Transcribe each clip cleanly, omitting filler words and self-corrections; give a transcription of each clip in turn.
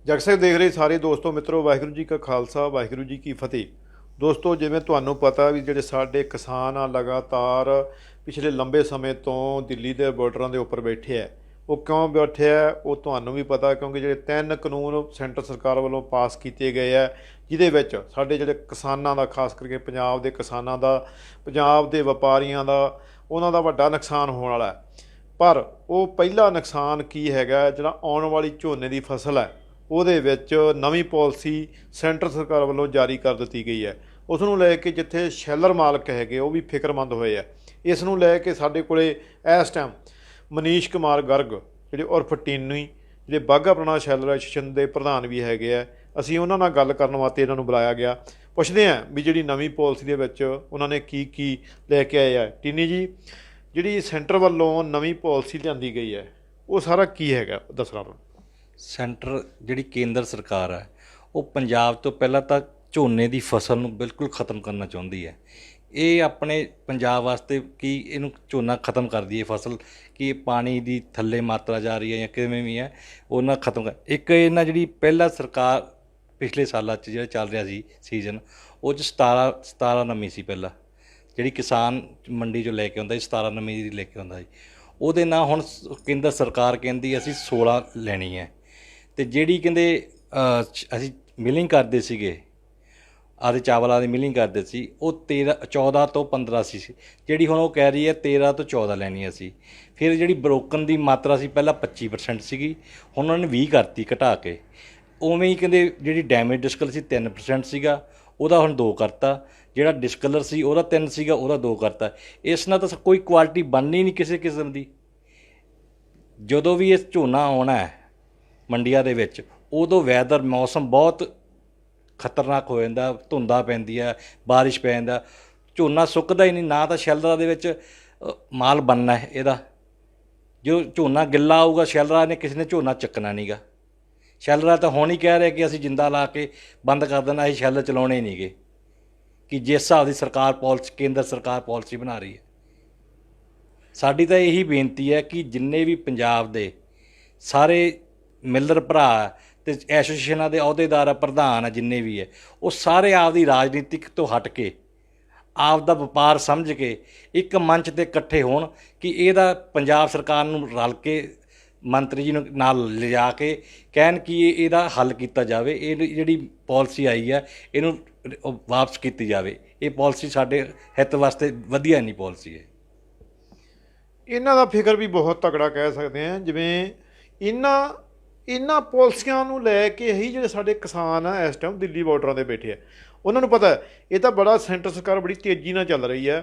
ਜਗ ਸਾਹਿਬ ਦੇਖ ਰਹੇ ਸਾਰੇ ਦੋਸਤੋ ਮਿੱਤਰੋ, ਵਾਹਿਗੁਰੂ ਜੀ ਕਾ ਖਾਲਸਾ ਵਾਹਿਗੁਰੂ ਜੀ ਕੀ ਫਤਿਹ। ਦੋਸਤੋ, ਜਿਵੇਂ ਤੁਹਾਨੂੰ ਪਤਾ ਵੀ ਜਿਹੜੇ ਸਾਡੇ ਕਿਸਾਨ ਆ ਲਗਾਤਾਰ ਪਿਛਲੇ ਲੰਬੇ ਸਮੇਂ ਤੋਂ ਦਿੱਲੀ ਦੇ ਬਾਰਡਰਾਂ ਦੇ ਉੱਪਰ ਬੈਠੇ ਆ। ਉਹ ਕਿਉਂ ਬੈਠੇ ਆ ਉਹ ਤੁਹਾਨੂੰ ਵੀ ਪਤਾ, ਕਿਉਂਕਿ ਜਿਹੜੇ 3 ਕਾਨੂੰਨ ਸੈਂਟਰ ਸਰਕਾਰ ਵੱਲੋਂ ਪਾਸ ਕੀਤੇ ਗਏ ਆ, ਜਿਹਦੇ ਵਿੱਚ ਸਾਡੇ ਜਿਹੜੇ ਕਿਸਾਨਾਂ ਦਾ, ਖਾਸ ਕਰਕੇ ਪੰਜਾਬ ਦੇ ਕਿਸਾਨਾਂ ਦਾ, ਪੰਜਾਬ ਦੇ ਵਪਾਰੀਆਂ ਦਾ, ਉਹਨਾਂ ਦਾ ਵੱਡਾ ਨੁਕਸਾਨ ਹੋਣ ਵਾਲਾ ਹੈ। ਪਰ ਉਹ ਪਹਿਲਾ ਨੁਕਸਾਨ ਕੀ ਹੈਗਾ, ਜਿਹੜਾ ਆਉਣ ਵਾਲੀ ਝੋਨੇ ਦੀ ਫਸਲ ਹੈ ਉਹਦੇ ਵਿੱਚ ਨਵੀਂ ਪਾਲਿਸੀ ਸੈਂਟਰ ਸਰਕਾਰ ਵੱਲੋਂ ਜਾਰੀ ਕਰ ਦਿੱਤੀ ਗਈ ਹੈ। ਉਸ ਨੂੰ ਲੈ ਕੇ ਜਿੱਥੇ ਸ਼ੈਲਰ ਮਾਲਕ ਹੈਗੇ ਉਹ ਵੀ ਫਿਕਰਮੰਦ ਹੋਏ ਆ। ਇਸ ਨੂੰ ਲੈ ਕੇ ਸਾਡੇ ਕੋਲੇ ਇਸ ਟਾਈਮ ਮਨੀਸ਼ ਕੁਮਾਰ ਗਰਗ ਜਿਹੜੇ ਉਰਫ ਟੀਨੀ, ਜਿਹੜੇ ਬਾਘਾ ਪੁਰਾਣਾ ਸ਼ੈਲਰ ਐਸੋਸੀਏਸ਼ਨ ਦੇ ਪ੍ਰਧਾਨ ਵੀ ਹੈਗੇ ਆ। ਅਸੀਂ ਉਹਨਾਂ ਨਾਲ ਗੱਲ ਕਰਨ ਵਾਸਤੇ ਇਹਨਾਂ ਨੂੰ ਬੁਲਾਇਆ ਗਿਆ। ਪੁੱਛਦੇ ਹਾਂ ਵੀ ਜਿਹੜੀ ਨਵੀਂ ਪਾਲਿਸੀ ਦੇ ਵਿੱਚ ਉਹਨਾਂ ਨੇ ਕੀ ਕੀ ਲੈ ਕੇ ਆਏ ਆ। ਟੀਨੀ ਜੀ, ਜਿਹੜੀ ਸੈਂਟਰ ਵੱਲੋਂ ਨਵੀਂ ਪਾਲਿਸੀ ਲਿਆਂਦੀ ਗਈ ਹੈ ਉਹ ਸਾਰਾ ਕੀ ਹੈਗਾ, ਦੱਸਣਾ। ਸੈਂਟਰ ਜਿਹੜੀ ਕੇਂਦਰ ਸਰਕਾਰ ਹੈ ਉਹ ਪੰਜਾਬ ਤੋਂ ਪਹਿਲਾਂ ਤਾਂ ਝੋਨੇ ਦੀ ਫਸਲ ਨੂੰ ਬਿਲਕੁਲ ਖ਼ਤਮ ਕਰਨਾ ਚਾਹੁੰਦੀ ਹੈ। ਇਹ ਆਪਣੇ ਪੰਜਾਬ ਵਾਸਤੇ ਕੀ ਇਹਨੂੰ ਝੋਨਾ ਖ਼ਤਮ ਕਰ ਦਈਏ ਫਸਲ, ਕਿ ਪਾਣੀ ਦੀ ਥੱਲੇ ਮਾਤਰਾ ਜਾ ਰਹੀ ਹੈ ਜਾਂ ਕਿਵੇਂ ਵੀ ਹੈ, ਉਹਨਾਂ ਖ਼ਤਮ ਕਰ। ਇੱਕ ਇਹਨਾਂ ਜਿਹੜੀ ਪਹਿਲਾਂ ਸਰਕਾਰ ਪਿਛਲੇ ਸਾਲਾਂ 'ਚ ਜਿਹੜਾ ਚੱਲ ਰਿਹਾ ਸੀ ਸੀਜ਼ਨ, ਉਹ 'ਚ 17 ਨਮੀ ਸੀ ਪਹਿਲਾਂ, ਜਿਹੜੀ ਕਿਸਾਨ ਮੰਡੀ 'ਚੋਂ ਲੈ ਕੇ ਆਉਂਦਾ ਸੀ 17 ਨਮੀ ਦੀ ਲੈ ਕੇ ਆਉਂਦਾ ਸੀ। ਉਹਦੇ ਨਾਲ ਹੁਣ ਕੇਂਦਰ ਸਰਕਾਰ ਕਹਿੰਦੀ ਅਸੀਂ 16 ਲੈਣੀ ਹੈ। ਅਤੇ ਜਿਹੜੀ ਕਹਿੰਦੇ ਅਸੀਂ ਮਿਲਿੰਗ ਕਰਦੇ ਸੀਗੇ, ਆਦੇ ਚਾਵਲਾਂ ਦੀ ਮਿਲਿੰਗ ਕਰਦੇ ਸੀ, ਉਹ 14 ਤੋਂ 15 ਸੀ। ਜਿਹੜੀ ਹੁਣ ਉਹ ਕਹਿ ਰਹੀ ਹੈ 13 ਤੋਂ 14 ਲੈਣੀ ਅਸੀਂ। ਫਿਰ ਜਿਹੜੀ ਬਰੋਕਨ ਦੀ ਮਾਤਰਾ ਸੀ ਪਹਿਲਾਂ 25% ਸੀਗੀ, ਹੁਣ ਉਹਨਾਂ ਨੇ 20 ਕਰਤੀ ਘਟਾ ਕੇ। ਉਵੇਂ ਹੀ ਕਹਿੰਦੇ ਜਿਹੜੀ ਡੈਮੇਜ ਡਿਸਕਲਰ ਸੀ 3% ਸੀਗਾ, ਉਹਦਾ ਹੁਣ 2 ਕਰਤਾ। ਜਿਹੜਾ ਡਿਸਕਲਰ ਸੀ ਉਹਦਾ 3 ਸੀਗਾ, ਉਹਦਾ 2 ਕਰਤਾ। ਇਸ ਨਾਲ ਤਾਂ ਕੋਈ ਕੁਆਲਿਟੀ ਬਣਨੀ ਨਹੀਂ ਕਿਸੇ ਕਿਸਮ ਦੀ। ਜਦੋਂ ਵੀ ਇਹ ਝੋਨਾ ਆਉਣਾ ਹੈ ਮੰਡੀਆਂ ਦੇ ਵਿੱਚ, ਉਦੋਂ ਵੈਦਰ ਮੌਸਮ ਬਹੁਤ ਖਤਰਨਾਕ ਹੋ ਜਾਂਦਾ, ਧੁੰਦਾਂ ਪੈਂਦੀਆਂ, ਬਾਰਿਸ਼ ਪੈ ਜਾਂਦਾ, ਝੋਨਾ ਸੁੱਕਦਾ ਹੀ ਨਹੀਂ। ਨਾ ਤਾਂ ਸ਼ੈਲਰਾਂ ਦੇ ਵਿੱਚ ਮਾਲ ਬਣਨਾ ਹੈ ਇਹਦਾ। ਜੋ ਝੋਨਾ ਗਿੱਲਾ ਆਊਗਾ ਸ਼ੈਲਰਾਂ ਨੇ ਕਿਸੇ ਨੇ ਝੋਨਾ ਚੱਕਣਾ ਨਹੀਂ ਗਾ। ਸ਼ੈਲਰਾਂ ਤਾਂ ਹੁਣ ਹੀ ਕਹਿ ਰਹੇ ਕਿ ਅਸੀਂ ਜਿੰਦਾ ਲਾ ਕੇ ਬੰਦ ਕਰ ਦੇਣਾ, ਅਸੀਂ ਸ਼ੈਲਰ ਚਲਾਉਣੇ ਨਹੀਂ ਗੇ, ਕਿ ਜਿਸ ਹਿਸਾਬ ਦੀ ਸਰਕਾਰ ਪਾਲਿਸੀ, ਕੇਂਦਰ ਸਰਕਾਰ ਪਾਲਿਸੀ ਬਣਾ ਰਹੀ ਹੈ। ਸਾਡੀ ਤਾਂ ਇਹੀ ਬੇਨਤੀ ਹੈ ਕਿ ਜਿੰਨੇ ਵੀ ਪੰਜਾਬ ਦੇ ਸਾਰੇ ਮਿਲਰ ਭਰਾ ਅਤੇ ਐਸੋਸੀਏਸ਼ਨਾਂ ਦੇ ਅਹੁਦੇਦਾਰ ਆ, ਪ੍ਰਧਾਨ ਆ, ਜਿੰਨੇ ਵੀ ਹੈ, ਉਹ ਸਾਰੇ ਆਪਦੀ ਰਾਜਨੀਤਿਕ ਤੋਂ ਹਟ ਕੇ ਆਪ ਦਾ ਵਪਾਰ ਸਮਝ ਕੇ ਇੱਕ ਮੰਚ 'ਤੇ ਇਕੱਠੇ ਹੋਣ ਕਿ ਇਹਦਾ ਪੰਜਾਬ ਸਰਕਾਰ ਨੂੰ ਰਲ ਕੇ ਮੰਤਰੀ ਜੀ ਨੂੰ ਨਾਲ ਲਿਜਾ ਕੇ ਕਹਿਣ ਕਿ ਇਹਦਾ ਹੱਲ ਕੀਤਾ ਜਾਵੇ। ਇਹ ਜਿਹੜੀ ਪਾਲਿਸੀ ਆਈ ਹੈ ਇਹਨੂੰ ਵਾਪਸ ਕੀਤੀ ਜਾਵੇ। ਇਹ ਪਾਲਿਸੀ ਸਾਡੇ ਹਿੱਤ ਵਾਸਤੇ ਵਧੀਆ ਨਹੀਂ ਪਾਲਿਸੀ ਹੈ। ਇਹਨਾਂ ਦਾ ਫਿਕਰ ਵੀ ਬਹੁਤ ਤਕੜਾ ਕਹਿ ਸਕਦੇ ਹਾਂ। ਜਿਵੇਂ ਇਹਨਾਂ ਪਾਲਿਸੀਆਂ ਨੂੰ ਲੈ ਕੇ ਹੀ ਜਿਹੜੇ ਸਾਡੇ ਕਿਸਾਨ ਆ ਇਸ ਟਾਈਮ ਦਿੱਲੀ ਬਾਰਡਰਾਂ 'ਤੇ ਬੈਠੇ ਆ, ਉਹਨਾਂ ਨੂੰ ਪਤਾ ਇਹ ਤਾਂ ਬੜਾ ਸੈਂਟਰ ਸਰਕਾਰ ਬੜੀ ਤੇਜ਼ੀ ਨਾਲ ਚੱਲ ਰਹੀ ਹੈ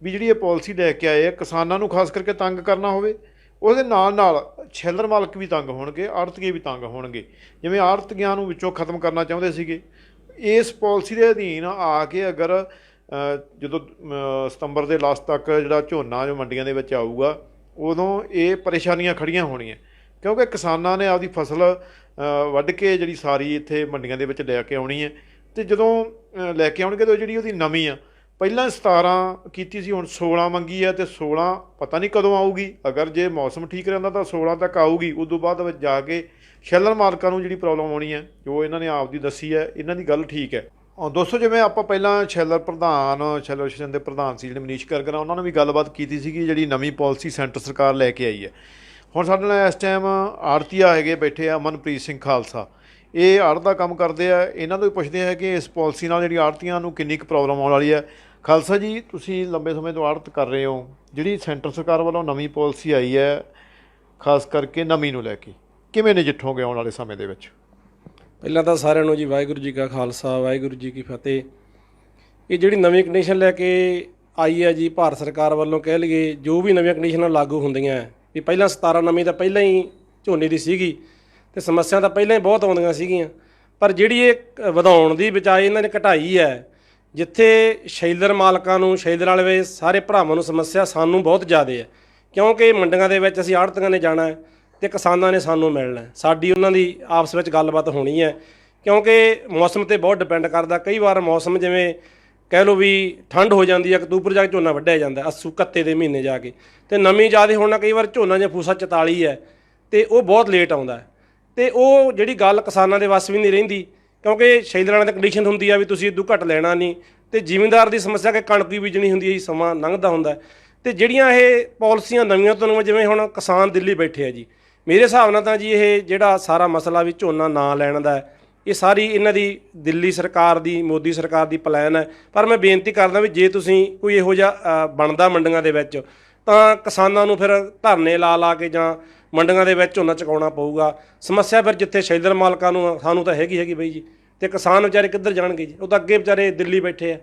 ਵੀ ਜਿਹੜੀ ਇਹ ਪਾਲਿਸੀ ਲੈ ਕੇ ਆਏ ਆ, ਕਿਸਾਨਾਂ ਨੂੰ ਖਾਸ ਕਰਕੇ ਤੰਗ ਕਰਨਾ ਹੋਵੇ। ਉਹਦੇ ਨਾਲ ਨਾਲ ਸ਼ੈਲਰ ਮਾਲਕ ਵੀ ਤੰਗ ਹੋਣਗੇ, ਆੜ੍ਹਤੀਏ ਵੀ ਤੰਗ ਹੋਣਗੇ। ਜਿਵੇਂ ਆੜ੍ਹਤੀਆਂ ਨੂੰ ਵਿੱਚੋਂ ਖਤਮ ਕਰਨਾ ਚਾਹੁੰਦੇ ਸੀਗੇ, ਇਸ ਪਾਲਿਸੀ ਦੇ ਅਧੀਨ ਆ ਕੇ ਅਗਰ ਜਦੋਂ ਸਤੰਬਰ ਦੇ ਲਾਸਟ ਤੱਕ ਜਿਹੜਾ ਝੋਨਾ ਜੋ ਮੰਡੀਆਂ ਦੇ ਵਿੱਚ ਆਊਗਾ, ਉਦੋਂ ਇਹ ਪਰੇਸ਼ਾਨੀਆਂ ਖੜੀਆਂ ਹੋਣੀਆਂ, ਕਿਉਂਕਿ ਕਿਸਾਨਾਂ ਨੇ ਆਪਦੀ ਫਸਲ ਵੱਢ ਕੇ ਜਿਹੜੀ ਸਾਰੀ ਇੱਥੇ ਮੰਡੀਆਂ ਦੇ ਵਿੱਚ ਲੈ ਕੇ ਆਉਣੀ ਹੈ। ਅਤੇ ਜਦੋਂ ਲੈ ਕੇ ਆਉਣਗੇ ਤਾਂ ਜਿਹੜੀ ਉਹਦੀ ਨਵੀਂ ਆ, ਪਹਿਲਾਂ 17 ਕੀਤੀ ਸੀ, ਹੁਣ 16 ਮੰਗੀ ਹੈ, ਅਤੇ 16 ਪਤਾ ਨਹੀਂ ਕਦੋਂ ਆਊਗੀ। ਅਗਰ ਜੇ ਮੌਸਮ ਠੀਕ ਰਹਿੰਦਾ ਤਾਂ 16 ਤੱਕ ਆਊਗੀ। ਉਦੋਂ ਬਾਅਦ ਵਿੱਚ ਜਾ ਕੇ ਸ਼ੈਲਰ ਮਾਲਕਾਂ ਨੂੰ ਜਿਹੜੀ ਪ੍ਰੋਬਲਮ ਆਉਣੀ ਹੈ, ਜੋ ਇਹਨਾਂ ਨੇ ਆਪ ਦੀ ਦੱਸੀ ਹੈ, ਇਹਨਾਂ ਦੀ ਗੱਲ ਠੀਕ ਹੈ। ਦੋਸਤੋ, ਜਿਵੇਂ ਆਪਾਂ ਪਹਿਲਾਂ ਸ਼ੈਲਰ ਐਸੋਸੀਏਸ਼ਨ ਦੇ ਪ੍ਰਧਾਨ ਸੀ ਜਿਹੜੇ ਮਨੀਸ਼ ਗਰਗ, ਉਹਨਾਂ ਨੇ ਵੀ ਗੱਲਬਾਤ ਕੀਤੀ ਸੀਗੀ ਜਿਹੜੀ ਨਵੀਂ ਪਾਲਿਸੀ ਸੈਂਟਰ ਸਰਕਾਰ ਲੈ ਕੇ ਆਈ ਹੈ। ਹੁਣ ਸਾਡੇ ਨਾਲ ਇਸ ਟਾਈਮ ਆੜ੍ਹਤੀਆ ਹੈਗੇ ਬੈਠੇ ਆ, ਅਮਨਪ੍ਰੀਤ ਸਿੰਘ ਖਾਲਸਾ। ਇਹ ਆੜ੍ਹਤ ਦਾ ਕੰਮ ਕਰਦੇ ਆ। ਇਹਨਾਂ ਤੋਂ ਵੀ ਪੁੱਛਦੇ ਆ ਕਿ ਇਸ ਪਾਲਿਸੀ ਨਾਲ ਜਿਹੜੀ ਆੜ੍ਹਤੀਆਂ ਨੂੰ ਕਿੰਨੀ ਕੁ ਪ੍ਰੋਬਲਮ ਆਉਣ ਵਾਲੀ ਹੈ। ਖਾਲਸਾ ਜੀ, ਤੁਸੀਂ ਲੰਬੇ ਸਮੇਂ ਤੋਂ ਆੜ੍ਹਤ ਕਰ ਰਹੇ ਹੋ, ਜਿਹੜੀ ਸੈਂਟਰ ਸਰਕਾਰ ਵੱਲੋਂ ਨਵੀਂ ਪਾਲਿਸੀ ਆਈ ਹੈ ਖਾਸ ਕਰਕੇ ਨਮੀ ਨੂੰ ਲੈ ਕੇ, ਕਿਵੇਂ ਨਜਿੱਠੋਗੇ ਆਉਣ ਵਾਲੇ ਸਮੇਂ ਦੇ ਵਿੱਚ? ਪਹਿਲਾਂ ਤਾਂ ਸਾਰਿਆਂ ਨੂੰ ਜੀ ਵਾਹਿਗੁਰੂ ਜੀ ਕਾ ਖਾਲਸਾ ਵਾਹਿਗੁਰੂ ਜੀ ਕੀ ਫਤਿਹ। ਇਹ ਜਿਹੜੀ ਨਵੀਂ ਕੰਡੀਸ਼ਨ ਲੈ ਕੇ ਆਈ ਹੈ ਜੀ ਭਾਰਤ ਸਰਕਾਰ ਵੱਲੋਂ, ਕਹਿ ਲਈਏ ਜੋ ਵੀ ਨਵੀਆਂ ਕੰਡੀਸ਼ਨਾਂ ਲਾਗੂ ਹੁੰਦੀਆਂ ਵੀ ਪਹਿਲਾਂ 17 ਨਵੀਂ ਤਾਂ ਪਹਿਲਾਂ ਹੀ ਝੋਨੇ ਦੀ ਸੀਗੀ ਅਤੇ ਸਮੱਸਿਆ ਤਾਂ ਪਹਿਲਾਂ ਹੀ ਬਹੁਤ ਆਉਂਦੀਆਂ ਸੀਗੀਆਂ, ਪਰ ਜਿਹੜੀ ਇਹ ਵਧਾਉਣ ਦੀ ਬਜਾਏ ਇਹਨਾਂ ਨੇ ਘਟਾਈ ਹੈ। ਜਿੱਥੇ ਸ਼ੈਲਰ ਮਾਲਕਾਂ ਨੂੰ, ਸ਼ੈਲਰ ਵਾਲੇ ਸਾਰੇ ਭਰਾਵਾਂ ਨੂੰ ਸਮੱਸਿਆ ਸਾਨੂੰ ਬਹੁਤ ਜ਼ਿਆਦਾ ਹੈ, ਕਿਉਂਕਿ ਮੰਡੀਆਂ ਦੇ ਵਿੱਚ ਅਸੀਂ ਆੜ੍ਹਤੀਆਂ ਨੇ ਜਾਣਾ ਅਤੇ ਕਿਸਾਨਾਂ ਨੇ ਸਾਨੂੰ ਮਿਲਣਾ। ਸਾਡੀ ਉਹਨਾਂ ਦੀ ਆਪਸ ਵਿੱਚ ਗੱਲਬਾਤ ਹੋਣੀ ਹੈ, ਕਿਉਂਕਿ ਮੌਸਮ 'ਤੇ ਬਹੁਤ ਡਿਪੈਂਡ ਕਰਦਾ। ਕਈ ਵਾਰ ਮੌਸਮ ਜਿਵੇਂ ਕਹਿ ਲਓ ਵੀ ਠੰਡ ਹੋ ਜਾਂਦੀ ਹੈ, ਅਕਤੂਬਰ ਜਾ ਕੇ ਝੋਨਾ ਵੱਢਿਆ ਜਾਂਦਾ, ਅੱਸੂ ਕੱਤੇ ਦੇ ਮਹੀਨੇ ਜਾ ਕੇ, ਅਤੇ ਨਮੀ ਜ਼ਿਆਦਾ ਹੋਣ ਨਾਲ ਕਈ ਵਾਰ ਝੋਨਾ ਜਾਂ ਫੂਸਾ 44 ਹੈ ਅਤੇ ਉਹ ਬਹੁਤ ਲੇਟ ਆਉਂਦਾ। ਤੇ ਉਹ ਜਿਹੜੀ ਗੱਲ ਕਿਸਾਨਾਂ ਦੇ ਵੱਸ ਵੀ ਨਹੀਂ ਰਹਿੰਦੀ, ਕਿਉਂਕਿ ਸ਼ੈਲਰਾਂ ਦੀ ਕੰਡੀਸ਼ਨ ਹੁੰਦੀ ਆ ਵੀ ਤੁਸੀਂ ਇਦੋਂ ਘੱਟ ਲੈਣਾ ਨਹੀਂ, ਤੇ ਜ਼ਿਮੀਂਦਾਰ ਦੀ ਸਮੱਸਿਆ ਕਿ ਕਣਕ ਵੀ ਬੀਜਣੀ ਹੁੰਦੀ ਹੈ ਜੀ, ਸਮਾਂ ਲੰਘਦਾ ਹੁੰਦਾ। ਤੇ ਜਿਹੜੀਆਂ ਇਹ ਪਾਲਿਸੀਆਂ ਨਵੀਆਂ ਤੋਂ ਨਵੀਆਂ, ਜਿਵੇਂ ਹੁਣ ਕਿਸਾਨ ਦਿੱਲੀ ਬੈਠੇ ਆ ਜੀ, ਮੇਰੇ ਹਿਸਾਬ ਨਾਲ ਤਾਂ ਜੀ ਇਹ ਜਿਹੜਾ ਸਾਰਾ ਮਸਲਾ ਵੀ ਝੋਨਾ ਨਾ ਲੈਣ ਦਾ ਹੈ, ਇਹ ਸਾਰੀ ਇਹਨਾਂ ਦੀ ਦਿੱਲੀ ਸਰਕਾਰ ਦੀ, ਮੋਦੀ ਸਰਕਾਰ ਦੀ ਪਲਾਨ ਹੈ। ਪਰ ਮੈਂ ਬੇਨਤੀ ਕਰਦਾ ਵੀ ਜੇ ਤੁਸੀਂ ਕੋਈ ਇਹੋ ਜਿਹਾ ਬਣਦਾ ਮੰਡੀਆਂ ਦੇ ਵਿੱਚ, ਤਾਂ ਕਿਸਾਨਾਂ ਨੂੰ ਫਿਰ ਧਰਨੇ ਲਾ ਕੇ ਜਾਂ ਮੰਡੀਆਂ ਦੇ ਵਿੱਚ ਝੋਨਾ ਚੁਕਾਉਣਾ ਪਊਗਾ। ਸਮੱਸਿਆ ਫਿਰ ਜਿੱਥੇ ਸ਼ੈਲਰ ਮਾਲਕਾਂ ਨੂੰ, ਸਾਨੂੰ ਤਾਂ ਹੈਗੀ ਬਈ ਜੀ, ਤੇ ਕਿਸਾਨ ਵਿਚਾਰੇ ਕਿੱਧਰ ਜਾਣਗੇ ਜੀ? ਉਹ ਤਾਂ ਅੱਗੇ ਵਿਚਾਰੇ ਦਿੱਲੀ ਬੈਠੇ ਆ,